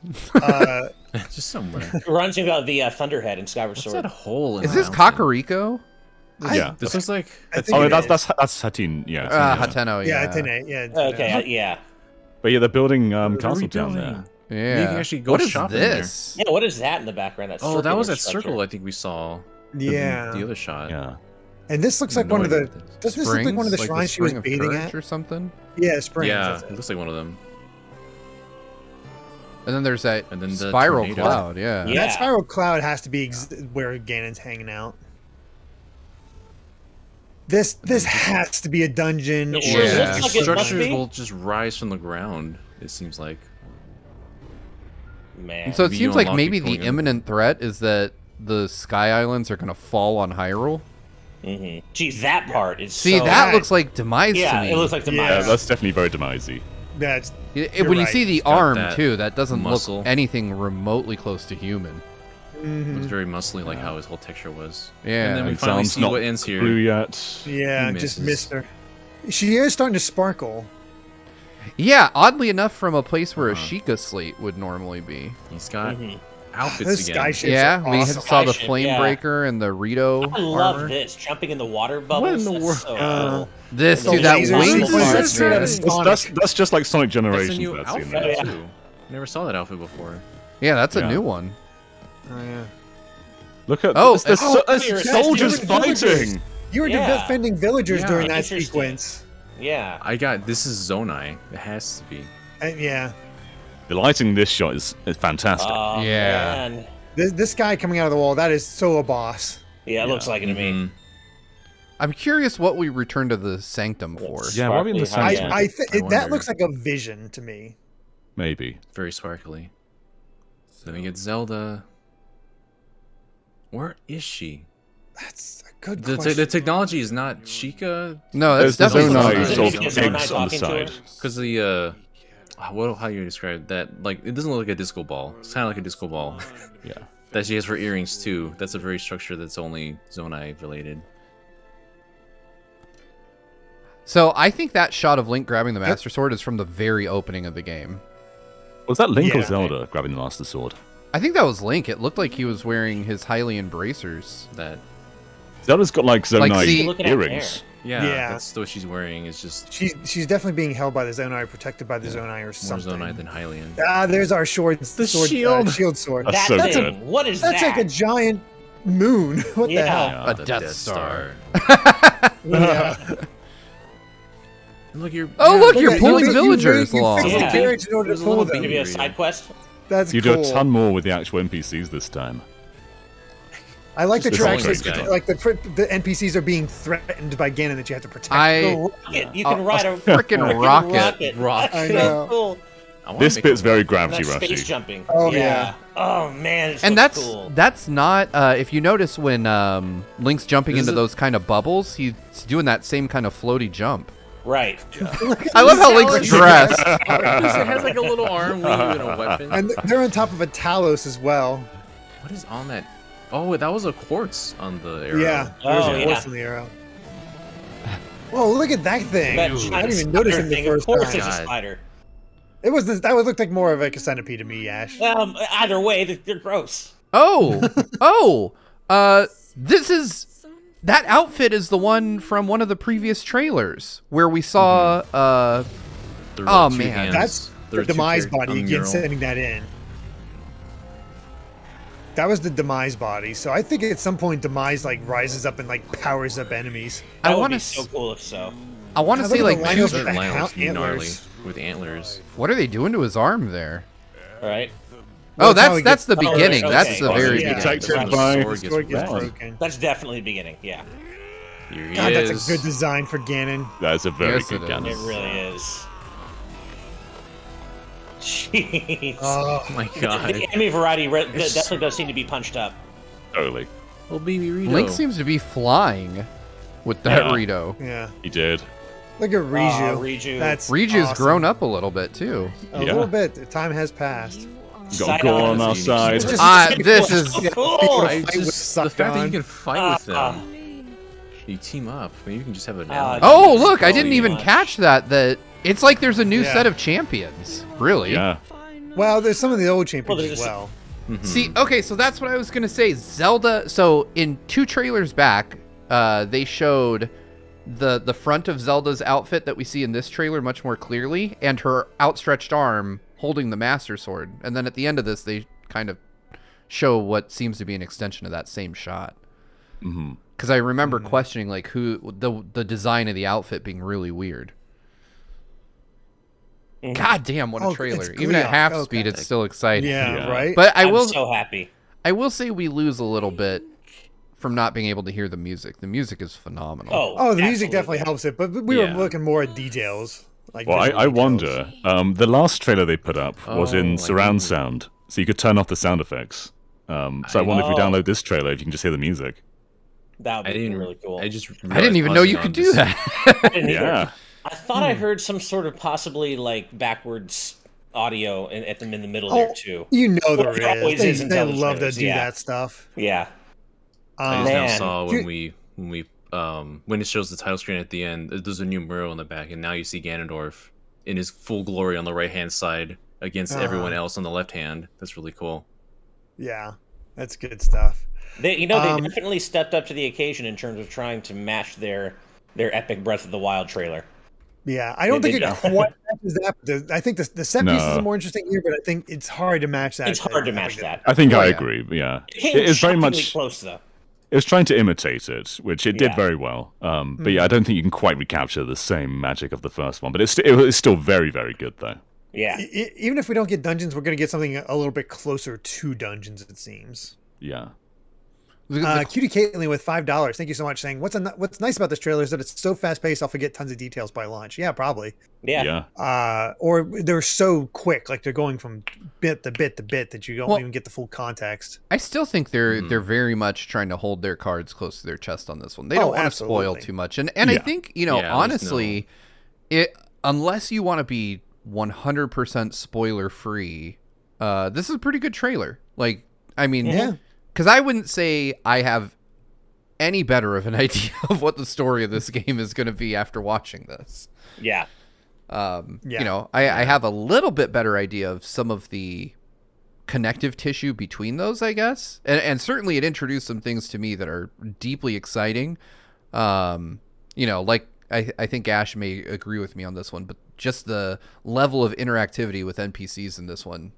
Just somewhere. It reminds me about the Thunderhead in Skyward What's Sword. that hole in Is the this mountain? Kakariko? Yeah. This looks like I think Oh, it that's is. that's Hatene. Yeah. Hatene. Hateno, Yeah, yeah. Atene, yeah. Okay, yeah. But yeah, they're building What are we castle down doing? there. Yeah. You can actually go what is shop in there. this? Yeah, what is that in the background? That Oh, that was that circular circle structure? I think we saw. Yeah. The other shot. Yeah. And this looks like No one of the. idea what that is. Doesn't this look like one of the Springs? shrines she was Spring of bathing Courage at? or something? Yeah, springs. Yeah, that's it it. looks like one of them. And then there's that And then the spiral tornado. cloud, yeah. Yeah. That spiral cloud has to be where Ganon's hanging out. This has to be a dungeon. It or sure Yeah. looks like it must Structures be. will just rise from the ground. It seems like. Man. And so it Maybe seems you like unlock maybe it the going in. imminent threat is that the Sky Islands are going to fall on Hyrule. Geez, that part is See, so... that looks like Demise Yeah, to me. it looks like the Yeah. Yeah, Maya. that's definitely very demisey. That's When You're you right. see the It's got arm, that too, that doesn't muscle. look anything remotely close to human. Looks very muscly, like how his whole texture was. Yeah. And then we And finally sounds see not what ends through here. yet. yeah, He just misses. missed her. She is starting to sparkle. Yeah, oddly enough, from a place where a Uh-huh. Sheikah slate would normally be. He's got Mhm. outfits Those again. sky ships Yeah, are we awesome. saw the Sky ship, Flame yeah. Breaker and the Rito I love armor. this, jumping in the water bubbles. in the That's world? so Uh, cool. This, The dude, that laser wing lasers part, are man. straight out of Sonic. That's just like Sonic That's a Generations. new That's in outfit there. Yeah. too. Never saw that outfit before. Yeah, that's a Yeah. new one. Oh yeah. Look at Oh, there's here, soldiers it's fighting. You were Yeah. defending villagers Yeah. during that Interesting. sequence. Yeah. This is Zonai. It has to be. Yeah. The lighting in this shot is fantastic. Oh, Yeah. man. This guy coming out of the wall, that is so a boss. Yeah, it looks like it to me. I'm curious what we return to the Sanctum for. Yeah, why are we in the Sparkly Sanctum? high-end. That wonder. looks like a vision to me. Maybe. Very sparkly. Then we get Zelda. Where is she? That's a good The question. technology is not Sheikah, No, that's There's the definitely Zonai Zonai. sort Is of it Zonai eggs on the talking to her? side. because the how you describe that? Like, it doesn't look like a disco ball. It's kind of like a disco ball. Yeah. That she has for earrings too. That's a very structure that's only Zonai related. So I think that shot of Link grabbing the Master Sword is from the very opening of the game. Was that Link or Yeah. Zelda grabbing the Master Sword? I think that was Link. It looked like he was wearing his Hylian bracers. That Zelda's got like Zonai see- Looking at earrings. Yeah. that's what she's wearing. Is just She's definitely being held by the Zonai, protected by the Zonai or more something. Zonai than Hylian. Ah, there's our sword. The sword, shield. shield sword. That's That so thing. good. What is That's that? like a giant moon. What the Yeah. hell? A the Death Star. Yeah. And look, you're Oh, look, you're at- pulling you villagers you along. fix the Yeah. carriage in order There's to a little pull them. bit- Maybe a side quest? That's You cool. do a ton more with the actual NPCs this time. I like the Just tracks. the guy. Like the NPCs are being threatened by Ganon that you have to protect. You can ride a frickin' rocket. Rock. I So know. cool. I wanna This make bit's a- very And gravity that space rushy. jumping. Oh, yeah. Oh man, it And looks that's cool. that's not if you notice when Link's jumping This into is- those kind of bubbles, he's doing that same kind of floaty jump. Right. I love how Link's dressed. It has like a little arm and a weapon. And they're on top of a Talos as well. What is on that? Oh, that was a quartz on the arrow. Yeah. Oh, There's a yeah. horse in the arrow. Whoa, look at that thing. That I giant didn't even notice spider it the thing. Of first course, time. it's a God. spider. That looked like more of like a centipede to me, Ash. Either way, they're gross. Oh, this is that outfit is the one from one of the previous trailers where we saw There were Oh, two man. hands. That's There the were two demise characters on body. the Again, mural. sending that in. That was the demise body. So I think at some point demise like rises up and like powers up enemies. That I would want be to so cool if so. I want to Look say at the like line two- of That the lion looks antlers. gnarly with antlers. what are they doing to his arm there? All right. Well, Oh, that's how he that's the Oh, right, beginning. okay. That's the Oh, very yeah. beginning. Protected That's by- when The the sword sword gets gets broken. broken. That's definitely the beginning. Yeah. Here he God, is. that's a good design for Ganon. That's a very Yes, good it gun. It really is. Jeez. Oh, Oh my god. The enemy variety definitely does seem to be punched up. Totally. Oh, baby Rito. Link seems to be flying with that Yeah. Rito. yeah. He did. Look at Riju. Riju. That's Riju's awesome. grown up a little bit too. A Yeah. little bit. The time has passed. We got Gore on our side. It's just- This is so cool. I Fight with just, the suck fact that on. you can fight with Ah. them. You team up. Maybe you can just have an Ah, ally. Oh, Jesus, look, I so didn't even much. catch that it's like there's a new Yeah. set of champions. Really? Yeah. Well, there's some of the old champions there's as just- well. See, okay, so that's what I was gonna say. Zelda. So in 2 trailers back, they showed the front of Zelda's outfit that we see in this trailer much more clearly, and her outstretched arm holding the Master Sword. And then at the end of this, they kind of show what seems to be an extension of that same shot. Mhm. Because I remember questioning like who the design of the outfit being really weird. God damn, what a Oh, trailer! it's Even at Gleeok. half Okay. speed, it's still exciting. Yeah, Yeah. right? But I I'm will so happy. I will say we lose a little bit from not being able to hear the music. The music is phenomenal. Oh, the music absolutely. definitely helps it, but we were Yeah. looking more at details. Like Well, visual I details. wonder. The last trailer they put up was Oh, in I surround know. sound, so you could turn off the sound effects. So I wonder if you Oh. download this trailer, if you can just hear the music. That would I be didn't really cool. I just. I didn't even know you could do that. I didn't either. Yeah. I thought I heard some sort of possibly like backwards audio in the middle Oh, there too. You know Well, there there always is. is in They Zelda love to trailers, do yeah. that stuff. Yeah. I just Man. now saw Dude. when it shows the title screen at the end, there's a new mural in the back, and now you see Ganondorf in his full glory on the right hand side against everyone else on the left hand. That's really cool. Yeah, that's good stuff. They Um, definitely stepped up to the occasion in terms of trying to match their epic Breath of the Wild trailer. Yeah, I don't They think it did. quite matches that. But I think the set pieces No. are more interesting here, but I think it's hard to match that. It's hard to match that. I think Oh, I yeah. agree. Yeah, It came it is very shockingly much. close though. It was trying to imitate it, which it did Yeah. very well. But yeah, I don't think you can quite recapture the same magic of the first one. But it's still very, very good though. Yeah. Even if we don't get dungeons, we're going to get something a little bit closer to dungeons, it seems. Yeah. Cutie Caitlin with $5. Thank you so much. Saying what's nice about this trailer is that it's so fast paced. I'll forget tons of details by launch. Yeah, probably. Yeah. Or they're so quick, like they're going from bit to bit to bit that you don't even get the full context. I still think they're very much trying to hold their cards close to their chest on this one. They don't want to spoil too much, and I think honestly, unless you want to be 100% spoiler free, this is a pretty good trailer. Like, I mean, because I wouldn't say I have any better of an idea of what the story of this game is going to be after watching this. Yeah. You know, I have a little bit better idea of some of the connective tissue between those, I guess. And certainly it introduced some things to me that are deeply exciting. You know, like I think Ash may agree with me on this one, but just the level of interactivity with NPCs in this one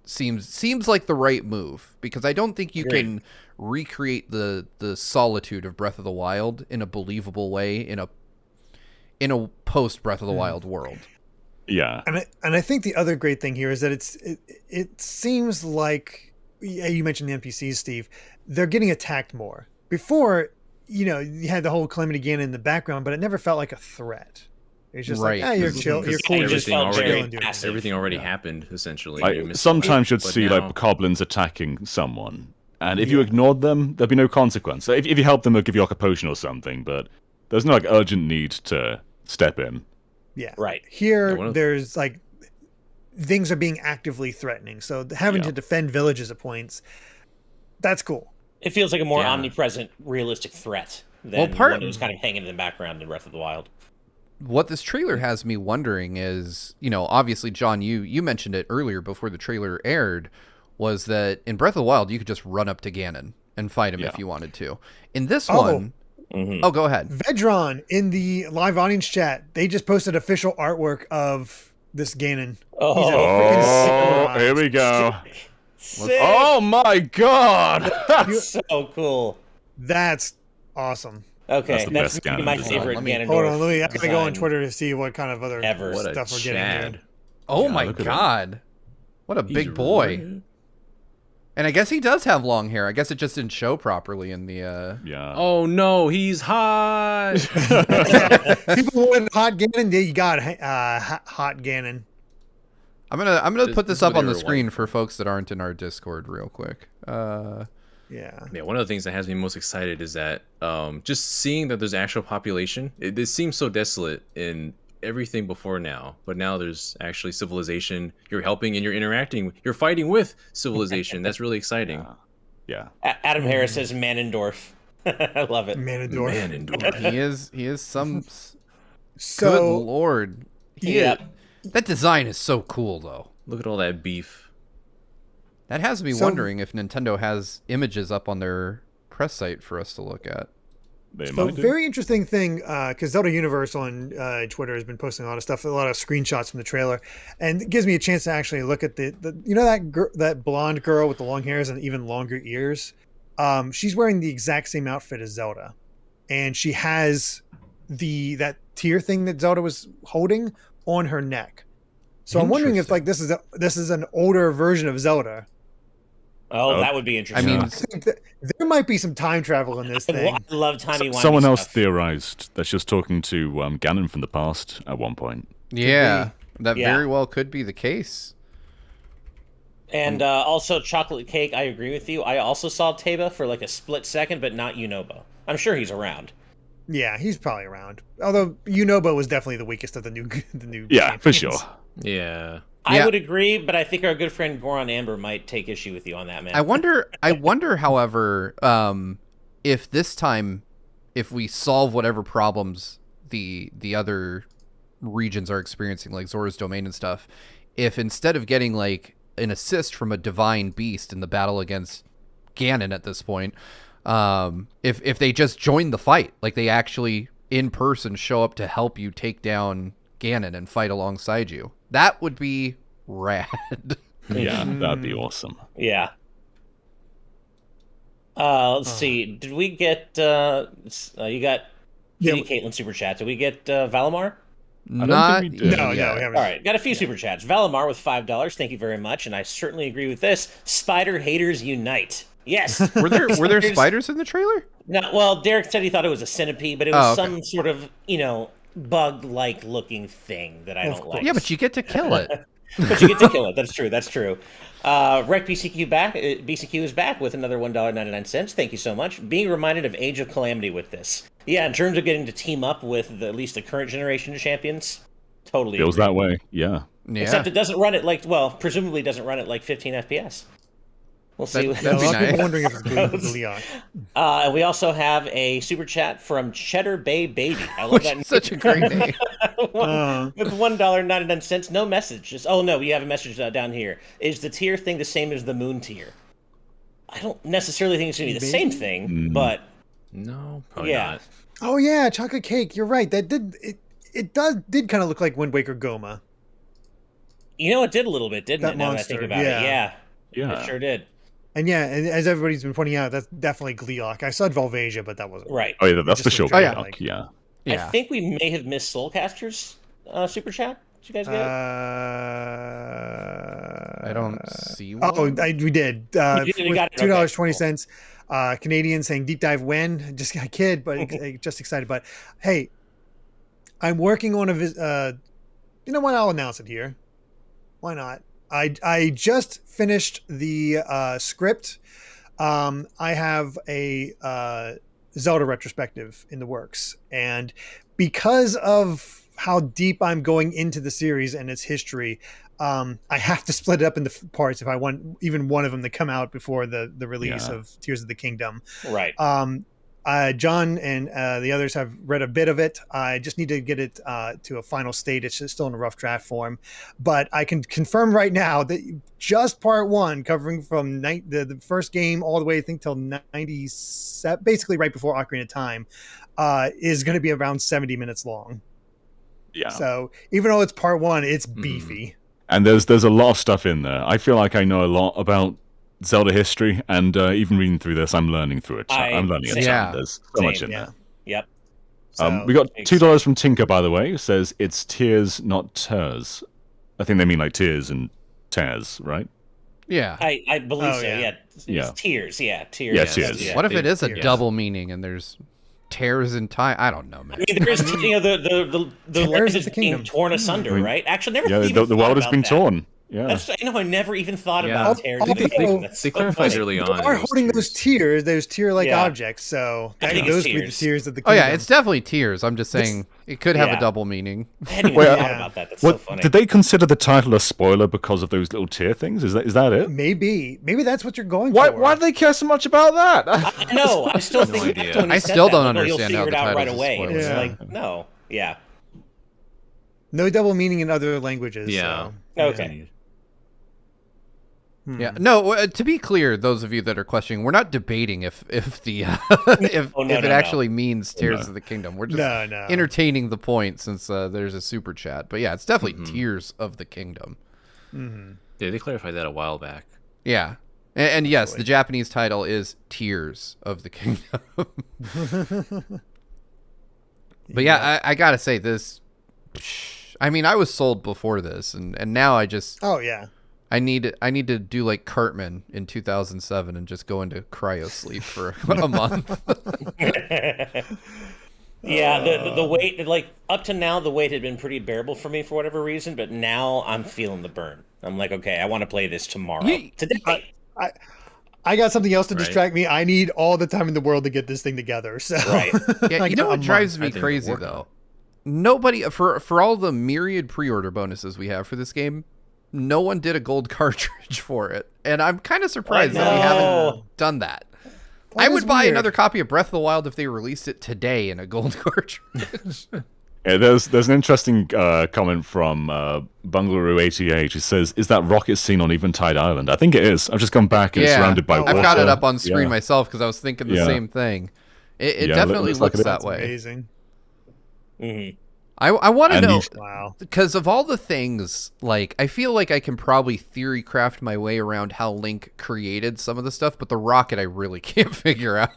seems like the right move, because I don't think you can recreate the solitude of Breath of the Wild in a believable way in a post Breath of the Wild world. Yeah. And I think the other great thing here is that it seems like, you mentioned the NPCs, Steve, they're getting attacked more. Before, you know, you had the whole Calamity Ganon in the background, but it never felt like a threat. It's just like, you're chill, you're cool, you're just everything already happened, essentially. Like, sometimes you'd see like goblins attacking someone, and if you ignored them, there'd be no consequence. So if you help them, they'll give you like a potion or something, but there's no like urgent need to step in. Yeah. Right. Here, there's like things are being actively threatening. So having to defend villages at points, that's cool. It feels like a more omnipresent, realistic threat than one that was kind of hanging in the background in Breath of the Wild. What this trailer has me wondering is, you know, obviously, John, you mentioned it earlier before the trailer aired, was that in Breath of the Wild, you could just run up to Ganon and fight him if you wanted to. In this one... Oh, go ahead. Vedron in the live audience chat, they just posted official artwork of this Ganon. Here we go. Oh my god! That's so cool. That's awesome. Okay, that's my favorite Ganon. Hold on, I gotta go on Twitter to see what kind of other stuff we're getting into. Oh my god. What a big boy. And I guess he does have long hair. I guess it just didn't show properly in the Oh no, he's hot. People wanted hot Ganon. You got hot Ganon. I'm gonna put this up on the screen for folks that aren't in our Discord real quick. One of the things that has me most excited is that just seeing that there's actual population. It seems so desolate in everything before now, but now there's actually civilization. You're helping and you're interacting, you're fighting with civilization. That's really exciting. Adam Harris says Manendorf. I love it. Manendorf. He is some good lord. That design is so cool though. Look at all that beef. That has me wondering if Nintendo has images up on their press site for us to look at. Very interesting thing, because Zelda Universe on Twitter has been posting a lot of stuff, a lot of screenshots from the trailer, and it gives me a chance to actually look at the you know that blonde girl with the long hairs and even longer ears. She's wearing the exact same outfit as Zelda, and she has that tear thing that Zelda was holding on her neck. So I'm wondering if like this is an older version of Zelda. Oh, that would be interesting. I mean, I think there might be some time travel in this thing. I love timey-wimey Someone else stuff. theorized that she was talking to Ganon from the past at one point. Yeah, that very well could be the case. And also Chocolate Cake, I agree with you. I also saw Teba for like a split second, but not Yunobo. I'm sure he's around. Yeah, he's probably around. Although Yunobo was definitely the weakest of the new Yeah, champions. for sure. Yeah. I would agree, but I think our good friend Goron Amber might take issue with you on that, man. I wonder, however, if this time, if we solve whatever problems the other regions are experiencing, like Zora's Domain and stuff, if instead of getting like an assist from a divine beast in the battle against Ganon at this point, if they just join the fight, like they actually in person show up to help you take down Ganon and fight alongside you. That would be rad. Yeah, that'd be awesome. Yeah. Let's see. Did we get you got Kitty Caitlin Super Chat. Did we get Valimar? Not think we did. No, yet. we haven't. All right, got a few super chats. Valimar with $5. Thank you very much, and I certainly agree with this. Spider haters unite. Yes. Were there spiders in the trailer? No, well, Derek said he thought it was a centipede, but it was some sort of, bug-like looking thing that I don't like. Yeah, but you get to kill it. But you get to kill it. That's true. That's true. Rec BCQ back. BCQ is back with another $1.99. Thank you so much. Being reminded of Age of Calamity with this. Yeah, in terms of getting to team up with at least the current generation of champions, totally Feels agree. that way. Yeah. Except it doesn't run at presumably doesn't run at 15 FPS. We'll see. That'd be A lot of people nice. wondering if it's Leon. And we also have a super chat from Cheddar Bay Baby. I love that. Such a great name. With $1.99. No message. We have a message down here. Is the tier thing the same as the moon tier? I don't necessarily think it's going to be the same thing, but No, probably not. Oh yeah, chocolate cake. You're right. That did kind of look like Wind Waker Goma. it did a little bit, didn't That it? Now that I monster, think about yeah. it, Yeah. it sure did. And as everybody's been pointing out, that's definitely Gleeok. I saw Volvasia, but that wasn't Right. Oh yeah, that's for Just sure. looked yeah. like- Yeah. Yeah. I think we may have missed Soulcaster's super chat. Did you guys get it? I don't see one. We did. You got it, okay, $2.20. Canadian saying deep dive when. Just a kid, but just excited. But hey, I'm working on you know what? I'll announce it here. Why not? I just finished the script. I have a Zelda retrospective in the works, and because of how deep I'm going into the series and its history, I have to split it up into parts if I want even one of them to come out before the release of Tears of the Kingdom. Right. John and the others have read a bit of it. I just need to get it to a final state. It's just still in a rough draft form, but I can confirm right now that just part one, covering from the first game all the way, I think, till 97, basically right before Ocarina of Time, is going to be around 70 minutes long. Yeah. So even though it's part one, it's beefy. And there's a lot of stuff in there. I feel like I know a lot about Zelda history, and even reading through this, I'm learning through it. I'm learning a ton. Yeah. There's so much in there. Yep. We got $2 from Tinker, by the way, who says it's tears, not tears. I think they mean like tears and tears, right? Yeah. I believe so. yeah. Yeah. It's Yeah. tears. Yeah. Tears. Yeah, tears. Yeah. What if it is a Tears. double meaning and there's tears in time? I don't know, man. I mean, there is, the Tears land of is the being kingdom. torn asunder, right? Actually, never. Yeah, even the world thought has about been that. torn. Yeah. I never even thought Yeah. about tears. Also, They clarified early on. They are it was holding those tears, those tear-like Yeah. objects. So I think it's those could be the tears. tears of the Oh kingdom. yeah, it's definitely tears. I'm just saying it could have yeah. a double meaning. I hadn't even Wait, thought yeah. about that. That's so What funny. did they consider the title a spoiler because of those little tear things? Is that it? Maybe that's what you're going Why for. why do they care so much about that? I know. I still No think idea. that's when he I said still that, don't like, oh, understand you'll how figure the it out right title's a away. It was spoiler. like, no. Yeah. No double meaning in other languages. Yeah. So. Okay. Yeah. No, to be clear, those of you that are questioning, we're not debating if the if it actually means Tears of the Kingdom. We're just entertaining the point since there's a super chat. But yeah, it's definitely Tears of the Kingdom. Mm-hmm. Yeah, they clarified that a while back. Yeah. And yes, the Japanese title is Tears of the Kingdom. But yeah, I gotta say this. I mean, I was sold before this, and now I just. Oh yeah. I need to do like Cartman in 2007 and just go into cryo sleep for a month. Yeah, the wait, like up to now, the wait had been pretty bearable for me for whatever reason, but now I'm feeling the burn. I'm like, okay, I want to play this tomorrow. Today. I got something else to Right. distract me. I need all the time in the world to get this thing together. So Right. Yeah, I you know got what a drives month. me I crazy didn't work though? Nobody for all the myriad pre-order bonuses we have for this game, no one did a gold cartridge for it, and I'm kind of surprised that we haven't done that. That I is would buy weird. another copy of Breath of the Wild if they released it today in a gold cartridge. Yeah, there's an interesting comment from Bungaloo88 who says, "Is that rocket scene on Eventide Island?" I think it is. I've just gone back and it's surrounded by water. I've got it up on screen Yeah. myself because I was thinking the Yeah. same thing. It Yeah, definitely looks like looks it that is. way. Amazing. Mm-hmm. I want to And know Wow. because of all the things, like I feel like I can probably theory craft my way around how Link created some of the stuff, but the rocket I really can't figure out.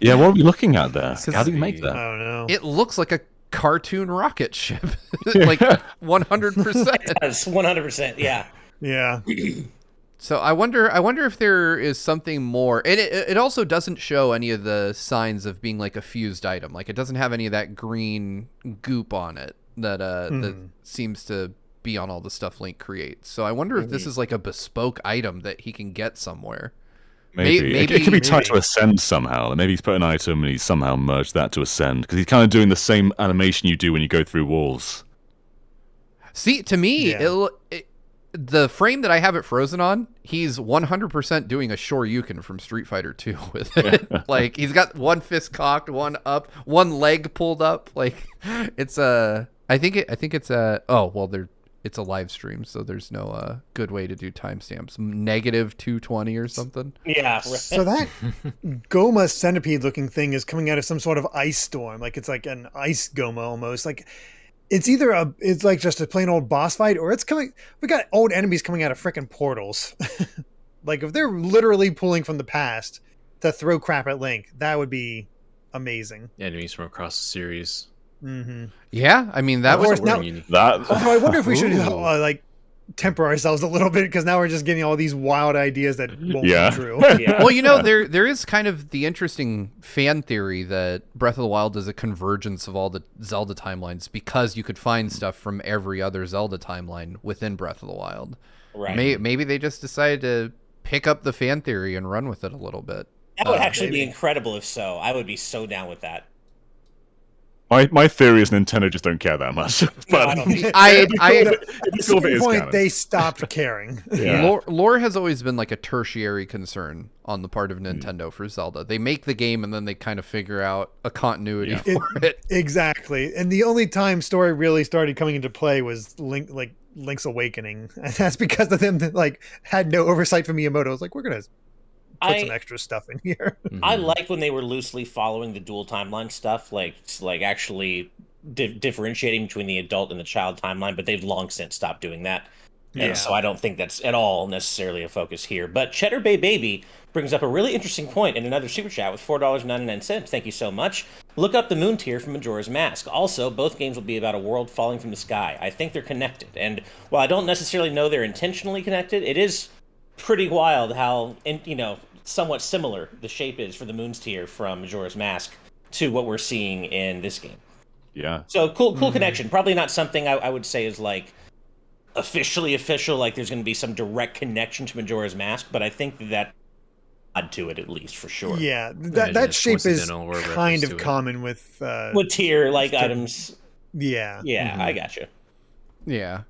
Yeah, what are we looking at there? How do you make I that? don't know. It looks like a cartoon rocket ship, like 100%. That's 100%. Yeah. Yeah. So I wonder if there is something more, and it also doesn't show any of the signs of being like a fused item. Like it doesn't have any of that green goop on it that seems to be on all the stuff Link creates. So I wonder if this is like a bespoke item that he can get somewhere. Maybe. It could be tied to Ascend somehow. Maybe he's put an item and he's somehow merged that to Ascend, because he's kind of doing the same animation you do when you go through walls. See, to me, the frame that I have it frozen on, he's 100% doing a Shoryuken from Street Fighter 2 with it. Like, he's got one fist cocked, one up, one leg pulled up. Like, it's I think it's it's a live stream, so there's no good way to do timestamps. -220 or something. Yeah. Right. So that Goma centipede looking thing is coming out of some sort of ice storm. Like it's like an ice Goma almost. Like it's either it's like just a plain old boss fight, or it's coming. We got old enemies coming out of freaking portals. Like if they're literally pulling from the past to throw crap at Link, that would be amazing. Enemies from across the series. Mm-hmm. Yeah, I mean that was Although I wonder if we should like temper ourselves a little bit, because now we're just getting all these wild ideas that won't be true. Yeah. Well, you know, there is kind of the interesting fan theory that Breath of the Wild is a convergence of all the Zelda timelines, because you could find stuff from every other Zelda timeline within Breath of the Wild. Right. Maybe they just decided to pick up the fan theory and run with it a little bit. That would actually be incredible if so. I would be so down with that. My theory is Nintendo just don't care that much. But at some point they stopped caring. Yeah. Lore has always been like a tertiary concern on the part of Nintendo for Zelda. They make the game and then they kind of figure out a continuity for it. Exactly. And the only time story really started coming into play was Link's Awakening. And that's because of them that like had no oversight from Miyamoto. It was like, we're gonna put some extra stuff in here. I like when they were loosely following the dual timeline stuff, like actually differentiating between the adult and the child timeline, but they've long since stopped doing that. And so I don't think that's at all necessarily a focus here. But Cheddar Bay Baby brings up a really interesting point in another super chat with $4.99. Thank you so much. Look up the Moon Tier from Majora's Mask. Also, both games will be about a world falling from the sky. I think they're connected. And while I don't necessarily know they're intentionally connected, it is pretty wild how, somewhat similar the shape is for the Moon's Tier from Majora's Mask to what we're seeing in this game. Yeah. So cool connection. Probably not something I would say is like official, like there's going to be some direct connection to Majora's Mask, but I think that odd to it at least for sure. Yeah, that shape is kind of common with tier like items. Yeah. Yeah, I gotcha. Yeah.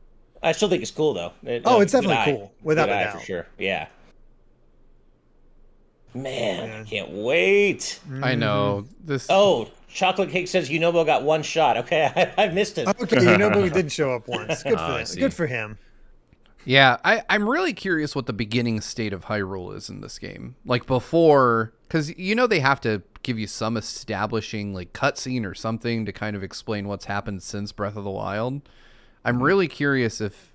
I still think it's cool though. It's definitely cool, without a doubt. For sure. Yeah. Man, I can't wait. I know this. Oh, Chocolate Cake says Yunobo got one shot. Okay, I missed it. Okay, Yunobo did show up once. Good for him. Good for him. Yeah, I'm really curious what the beginning state of Hyrule is in this game. Like before, because they have to give you some establishing like cutscene or something to kind of explain what's happened since Breath of the Wild. I'm really curious if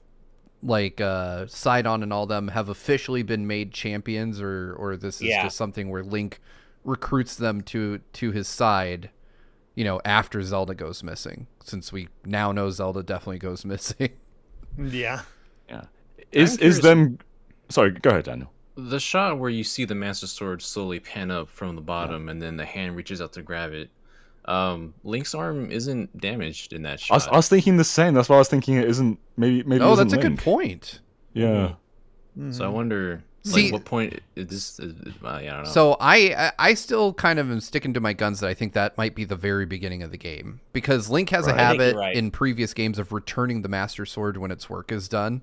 like Sidon and all them have officially been made champions, or this is just something where Link recruits them to his side, after Zelda goes missing, since we now know Zelda definitely goes missing. Yeah. Is them? Sorry, go ahead, Daniel. The shot where you see the Master Sword slowly pan up from the bottom, and then the hand reaches out to grab it. Link's arm isn't damaged in that shot. I was thinking the same. That's why I was thinking it isn't. Maybe. Oh, it that's a Link. good point. Yeah. So I wonder. See, what point is this? I don't know. So I still kind of am sticking to my guns that I think that might be the very beginning of the game, because Link has a habit in previous games of returning the Master Sword when its work is done.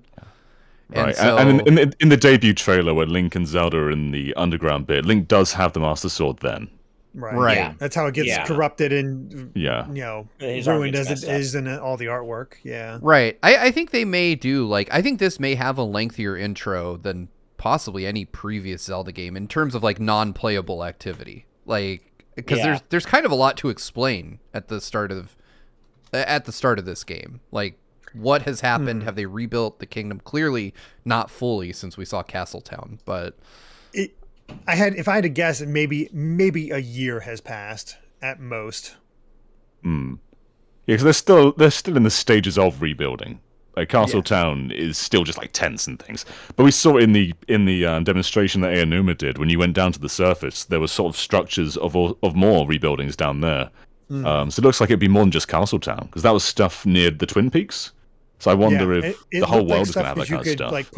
Right, and in the debut trailer where Link and Zelda are in the underground bit, Link does have the Master Sword then. Right. Yeah. That's how it gets corrupted and ruined as it is in all the artwork. Yeah. Right. I think they may do I think this may have a lengthier intro than possibly any previous Zelda game in terms of like non-playable activity. Because there's kind of a lot to explain at the start of this game. Like, what has happened? Have they rebuilt the kingdom? Clearly not fully, since we saw Castletown, but if I had to guess, maybe a year has passed at most. Yeah, because they're still in the stages of rebuilding. Like Castle Town is still just like tents and things. But we saw in the demonstration that Aonuma did, when you went down to the surface, there were sort of structures of more rebuildings down there. So it looks like it'd be more than just Castle Town, because that was stuff near the Twin Peaks. So I wonder if the whole world is going to have that kind of stuff. Like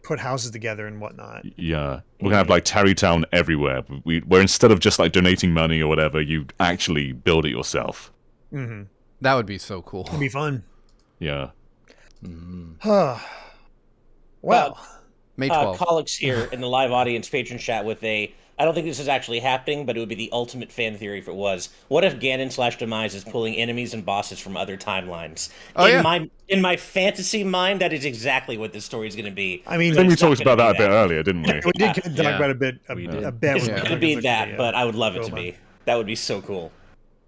put houses together and whatnot. Yeah, we're gonna have like Tarrytown everywhere. Where instead of just like donating money or whatever, you actually build it yourself. Mm-hmm. That would be so cool. It'd be fun. Yeah. Wow. May 12th. Colix here in the live audience patron chat with I don't think this is actually happening, but it would be the ultimate fan theory if it was. What if Ganon/Demise is pulling enemies and bosses from other timelines? In my fantasy mind, that is exactly what this story is going to be. I mean, then we talked about that a bit earlier, didn't we? We did talk about a bit. It could be that, but I would love it to be. That would be so cool.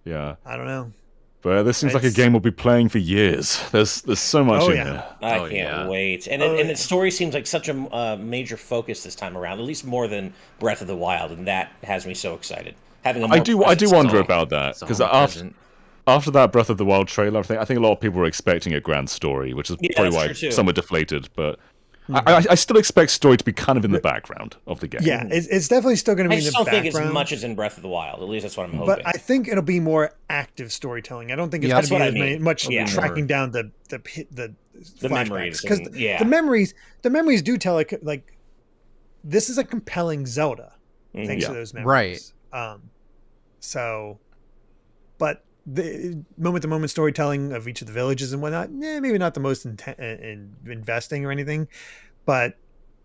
Yeah. I don't know. But this seems like a game we'll be playing for years. There's so much in there. I can't wait. And the story seems like such a major focus this time around, at least more than Breath of the Wild, and that has me so excited. I do wonder about that, because after that Breath of the Wild trailer, I think a lot of people were expecting a grand story, which is probably why some were deflated. But I still expect story to be kind of in the background of the game. Yeah, it's definitely still going to be in the background. I just don't think as much as in Breath of the Wild. At least that's what I'm hoping. But I think it'll be more active storytelling. I don't think it's going to be much tracking down the memories. Because the memories do tell like this is a compelling Zelda, thanks to those memories. Right. But the moment-to-moment storytelling of each of the villages and whatnot, maybe not the most investing or anything, but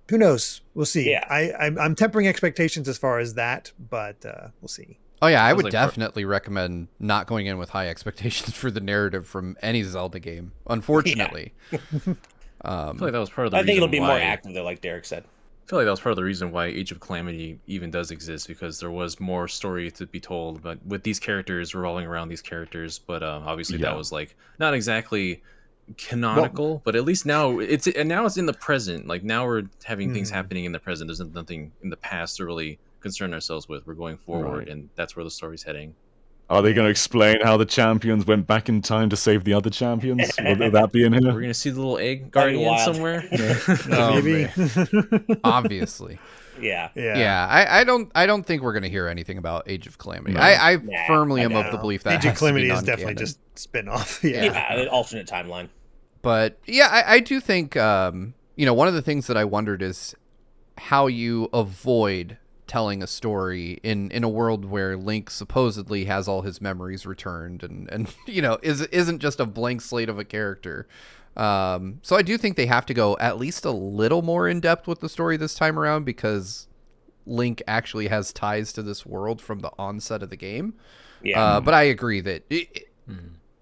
who knows? We'll see. Yeah. I'm tempering expectations as far as that, but we'll see. Oh yeah, I would definitely recommend not going in with high expectations for the narrative from any Zelda game. Unfortunately, I feel like that was part of the. I think it'll be more active, though, like Derek said. I feel like that was part of the reason why Age of Calamity even does exist, because there was more story to be told, but with these characters revolving around these characters. But obviously that was like not exactly canonical, but at least now it's in the present. Like now we're having things happening in the present. There's nothing in the past to really concern ourselves with. We're going forward, and that's where the story's heading. Are they going to explain how the champions went back in time to save the other champions? Will that be in here? We're going to see the little egg guardian somewhere. Maybe. Obviously. Yeah. I don't think we're going to hear anything about Age of Calamity. No. I firmly am of the belief that Age of Calamity is definitely just spin-off. An alternate timeline. But yeah, I do think one of the things that I wondered is how you avoid telling a story in a world where Link supposedly has all his memories returned and isn't just a blank slate of a character. So I do think they have to go at least a little more in depth with the story this time around, because Link actually has ties to this world from the onset of the game. Yeah. But I agree that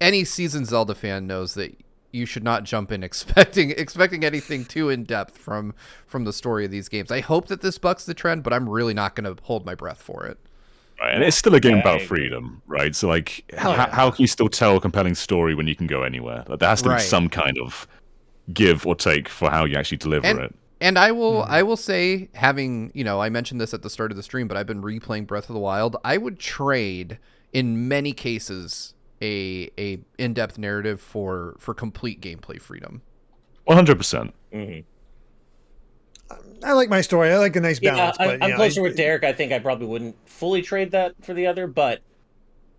any seasoned Zelda fan knows that you should not jump in expecting anything too in depth from the story of these games. I hope that this bucks the trend, but I'm really not going to hold my breath for it. Right, and it's still a game about freedom, right? So like, how can you still tell a compelling story when you can go anywhere? Like, there has to be some kind of give or take for how you actually deliver it. And I will say, having I mentioned this at the start of the stream, but I've been replaying Breath of the Wild. I would trade in many cases a in-depth narrative for complete gameplay freedom. 100%. I like my story. I like a nice balance. But, I'm closer with Derek. I think I probably wouldn't fully trade that for the other, but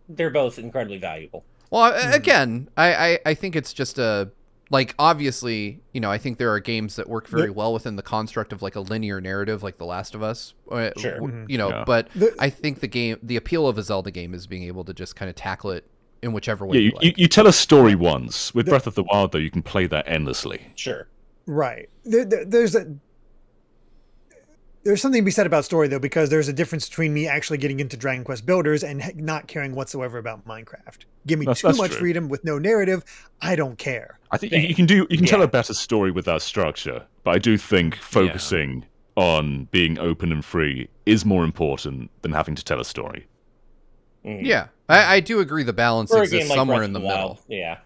they're both incredibly valuable. Well, again, I think it's just obviously, I think there are games that work very well within the construct of like a linear narrative, like The Last of Us. Sure. But I think the appeal of a Zelda game is being able to just kind of tackle it in whichever way you like. You tell a story once. With Breath of the Wild, though, you can play that endlessly. Sure. Right. There's something to be said about story, though, because there's a difference between me actually getting into Dragon Quest Builders and not caring whatsoever about Minecraft. Give me too much freedom with no narrative. I don't care. I think you can tell a better story without structure, but I do think focusing on being open and free is more important than having to tell a story. Yeah, I do agree the balance exists somewhere in the middle. Yeah.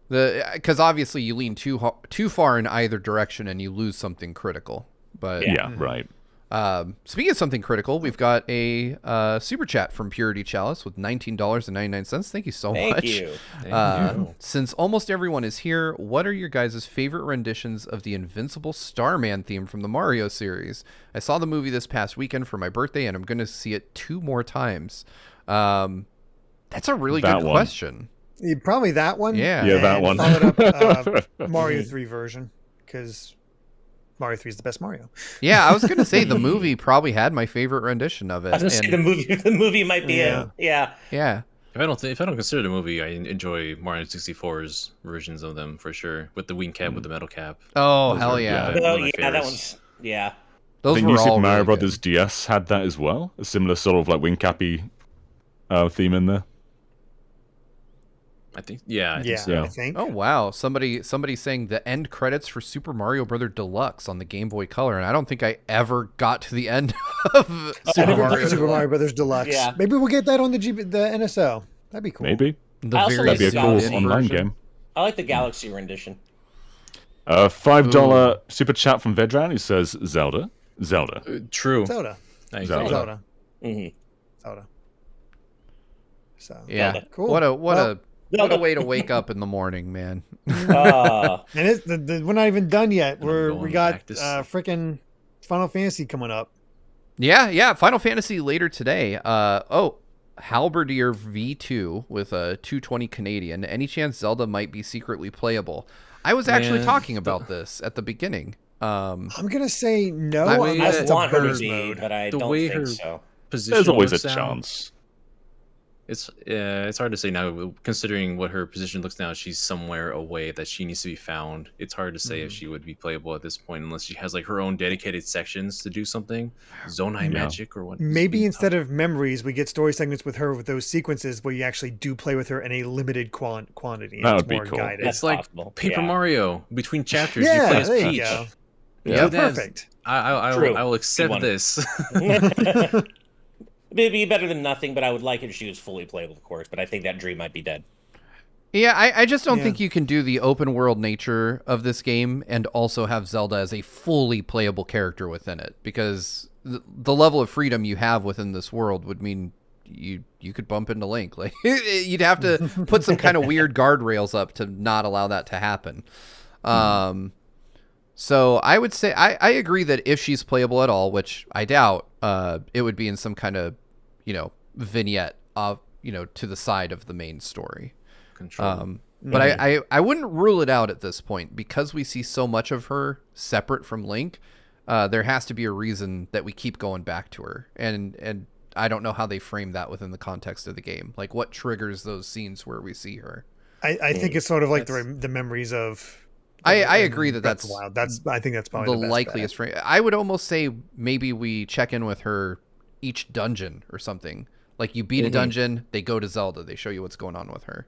Because obviously you lean too far in either direction and you lose something critical. But right. Speaking of something critical, we've got a super chat from Purity Chalice with $19.99. Thank you so Thank much. you. Thank you. Since almost everyone is here, what are your guys' favorite renditions of the Invincible Starman theme from the Mario series? I saw the movie this past weekend for my birthday, and I'm going to see it 2 more times. That's a really That good one. question. Probably that one. Yeah. Yeah, that and one. Followed up Mario 3 version, because Mario 3 is the best Mario. Yeah, I was going to say the movie probably had my favorite rendition of it. I was gonna say and- the movie might be Yeah. it. Yeah. yeah. If I don't consider the movie, I enjoy Mario 64's versions of them for sure, with the wing cap with the metal cap. Oh, Those hell are- yeah. one of Oh my yeah, that favorites. one's yeah. Those the were new all Super Mario really Brothers good. DS had that as well. A similar sort of like wing cappy theme in there. I think, yeah, I think so. Yeah. I think. Oh wow! Somebody saying the end credits for Super Mario Brother Deluxe on the Game Boy Color, and I don't think I ever got to the end of I Super never Mario. played Super Mario Brothers Deluxe. Yeah. Maybe we'll get that on the NSO. That'd be cool. Maybe. The I also very like That'd be a the cool Galaxy online version. game. I like the Galaxy rendition. $5 super chat from Vedran who says Zelda. True. Zelda. Thank you. Zelda. Zelda. Mm-hmm. Zelda. So Yeah. cool. What a Zelda. way to wake up in the morning, man. Uh, And we're not even done yet. I'm We going got back to freaking Final Fantasy coming up. Yeah. Final Fantasy later today. Halberdier V2 with a 220 Canadian. Any chance Zelda might be secretly playable? I was actually Man, talking about this at the beginning. I'm gonna say no The way unless I it's a want her to burst be, mode. but I The don't way think her- so. Position There's always a looks now, chance. It's hard to say now, considering what her position looks now. She's somewhere away that she needs to be found. It's hard to say if she would be playable at this point, unless she has like her own dedicated sections to do something, Zonai Yeah. magic or what. Maybe instead of memories, we get story segments with her with those sequences where you actually do play with her in a limited quantity. and That it's would be more cool. guided. it's like possible, Paper yeah. Mario between chapters. Yeah, you play as there you Peach. go. Yeah. That's- Perfect. True. I will accept Good one. this. It'd be better than nothing, but I would like it if she was fully playable, of course. But I think that dream might be dead. Yeah, I just don't Yeah. think you can do the open world nature of this game and also have Zelda as a fully playable character within it, because the level of freedom you have within this world would mean you could bump into Link. Like you'd have to put some kind of weird guardrails up to not allow that to happen. So I would say I agree that if she's playable at all, which I doubt, it would be in some kind of, vignette of, to the side of the main story. Control. But I wouldn't rule it out at this point, because we see so much of her separate from Link. There has to be a reason that we keep going back to her, and I don't know how they frame that within the context of the game. Like, what triggers those scenes where we see her? I think it's sort of like the memories of. I agree that Breath of that's the Wild. I think that's probably the best likeliest bet. frame. I would almost say maybe we check in with her each dungeon or something. Like, you beat a dungeon, they go to Zelda, they show you what's going on with her.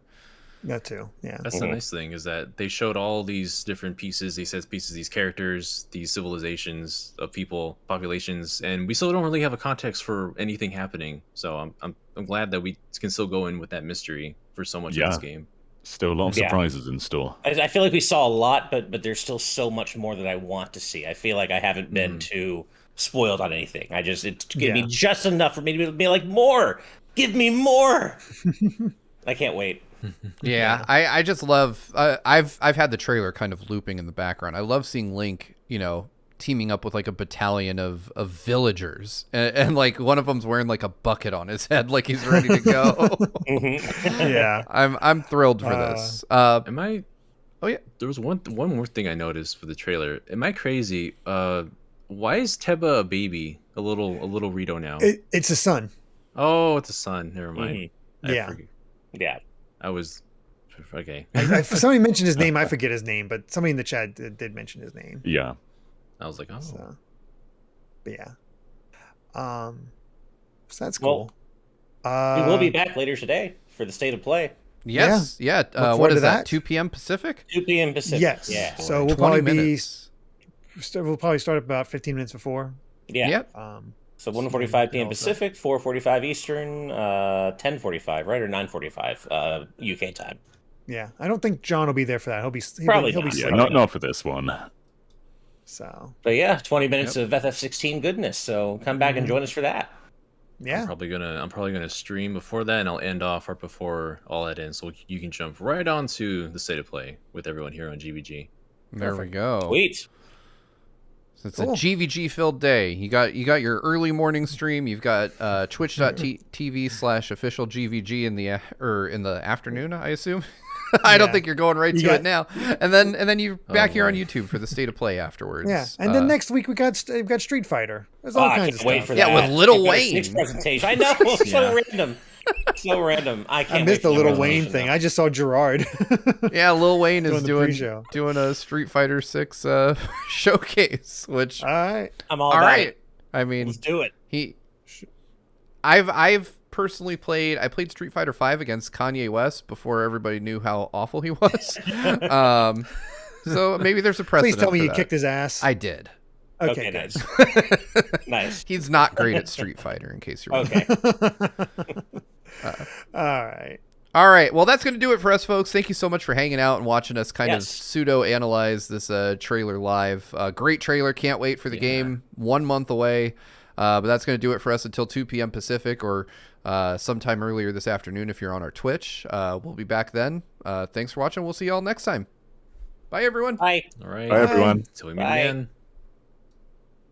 That too. Yeah. That's the nice thing, is that they showed all these different pieces, these characters, these civilizations of people, populations, and we still don't really have a context for anything happening. So I'm glad that we can still go in with that mystery for so much of this game. Still a lot of Yeah. surprises in store. I feel like we saw a lot, but there's still so much more that I want to see. I feel like I haven't been too spoiled on anything. It's gonna be just enough for me to be like, more. Give me more. I can't wait. Yeah, I just love. I've had the trailer kind of looping in the background. I love seeing Link, teaming up with like a battalion of villagers, and like one of them's wearing like a bucket on his head, like he's ready to go. Yeah. I'm thrilled for this. Am I? Oh yeah. There was one more thing I noticed for the trailer. Am I crazy? Why is Teba a baby? A little Rito now. It's a son. Oh, it's a son. Never mind. I Yeah. forget. Yeah. I was okay. Somebody mentioned his name. I forget his name, but somebody in the chat did mention his name. Yeah. I was like, oh, So, but yeah. So that's Well, cool. We will be back later today for the state of play. Yes. Yeah. Look What forward is to that? that. 2 p.m. Pacific. 2 p.m. Pacific. Yes. Yeah. So we'll 20 probably minutes. we'll probably start about 15 minutes before. Yeah. Yep. So 1:45 p.m. also- Pacific, 4:45 Eastern, 10:45, right, or 9:45 UK time. Yeah. I don't think John will be there for that. He'll be Probably he'll be not. Yeah, sleeping. not for this one. So, but yeah, 20 minutes of FF16 goodness. So come back and join us for that. yeah. I'm probably gonna stream before that, and I'll end off right before all that ends, so you can jump right onto the state of play with everyone here on GVG. There we go. Sweet. So it's a GVG filled day. You got your early morning stream. You've got twitch.tv/official GVG in the afternoon, I assume. I don't think you're going right to it now. And then you're back here on YouTube for the state of play afterwards. Yeah, and then next week we've got Street Fighter. There's all kinds of stuff. Wait for that. Yeah, with Little Wayne. Next presentation. I know. So random. So random. I missed the Little Wayne thing. I just saw Gerard. Yeah, Lil Wayne is doing a Street Fighter 6 showcase, which all right. I'm all about it. I mean, let's do it. I've personally played Street Fighter 5 against Kanye West before everybody knew how awful he was. So maybe there's a precedent. Please tell me for you that. kicked his ass. I did. Okay, nice. Nice. He's not great at Street Fighter, in case you're okay. All right. Well, that's going to do it for us, folks. Thank you so much for hanging out and watching us kind of pseudo-analyze this trailer live. Great trailer. Can't wait for the game. 1 month away. But that's going to do it for us until 2 p.m. Pacific or sometime earlier this afternoon if you're on our Twitch. We'll be back then. Thanks for watching. We'll see you all next time. Bye, everyone. Bye. All right. Bye, everyone. Until we meet again.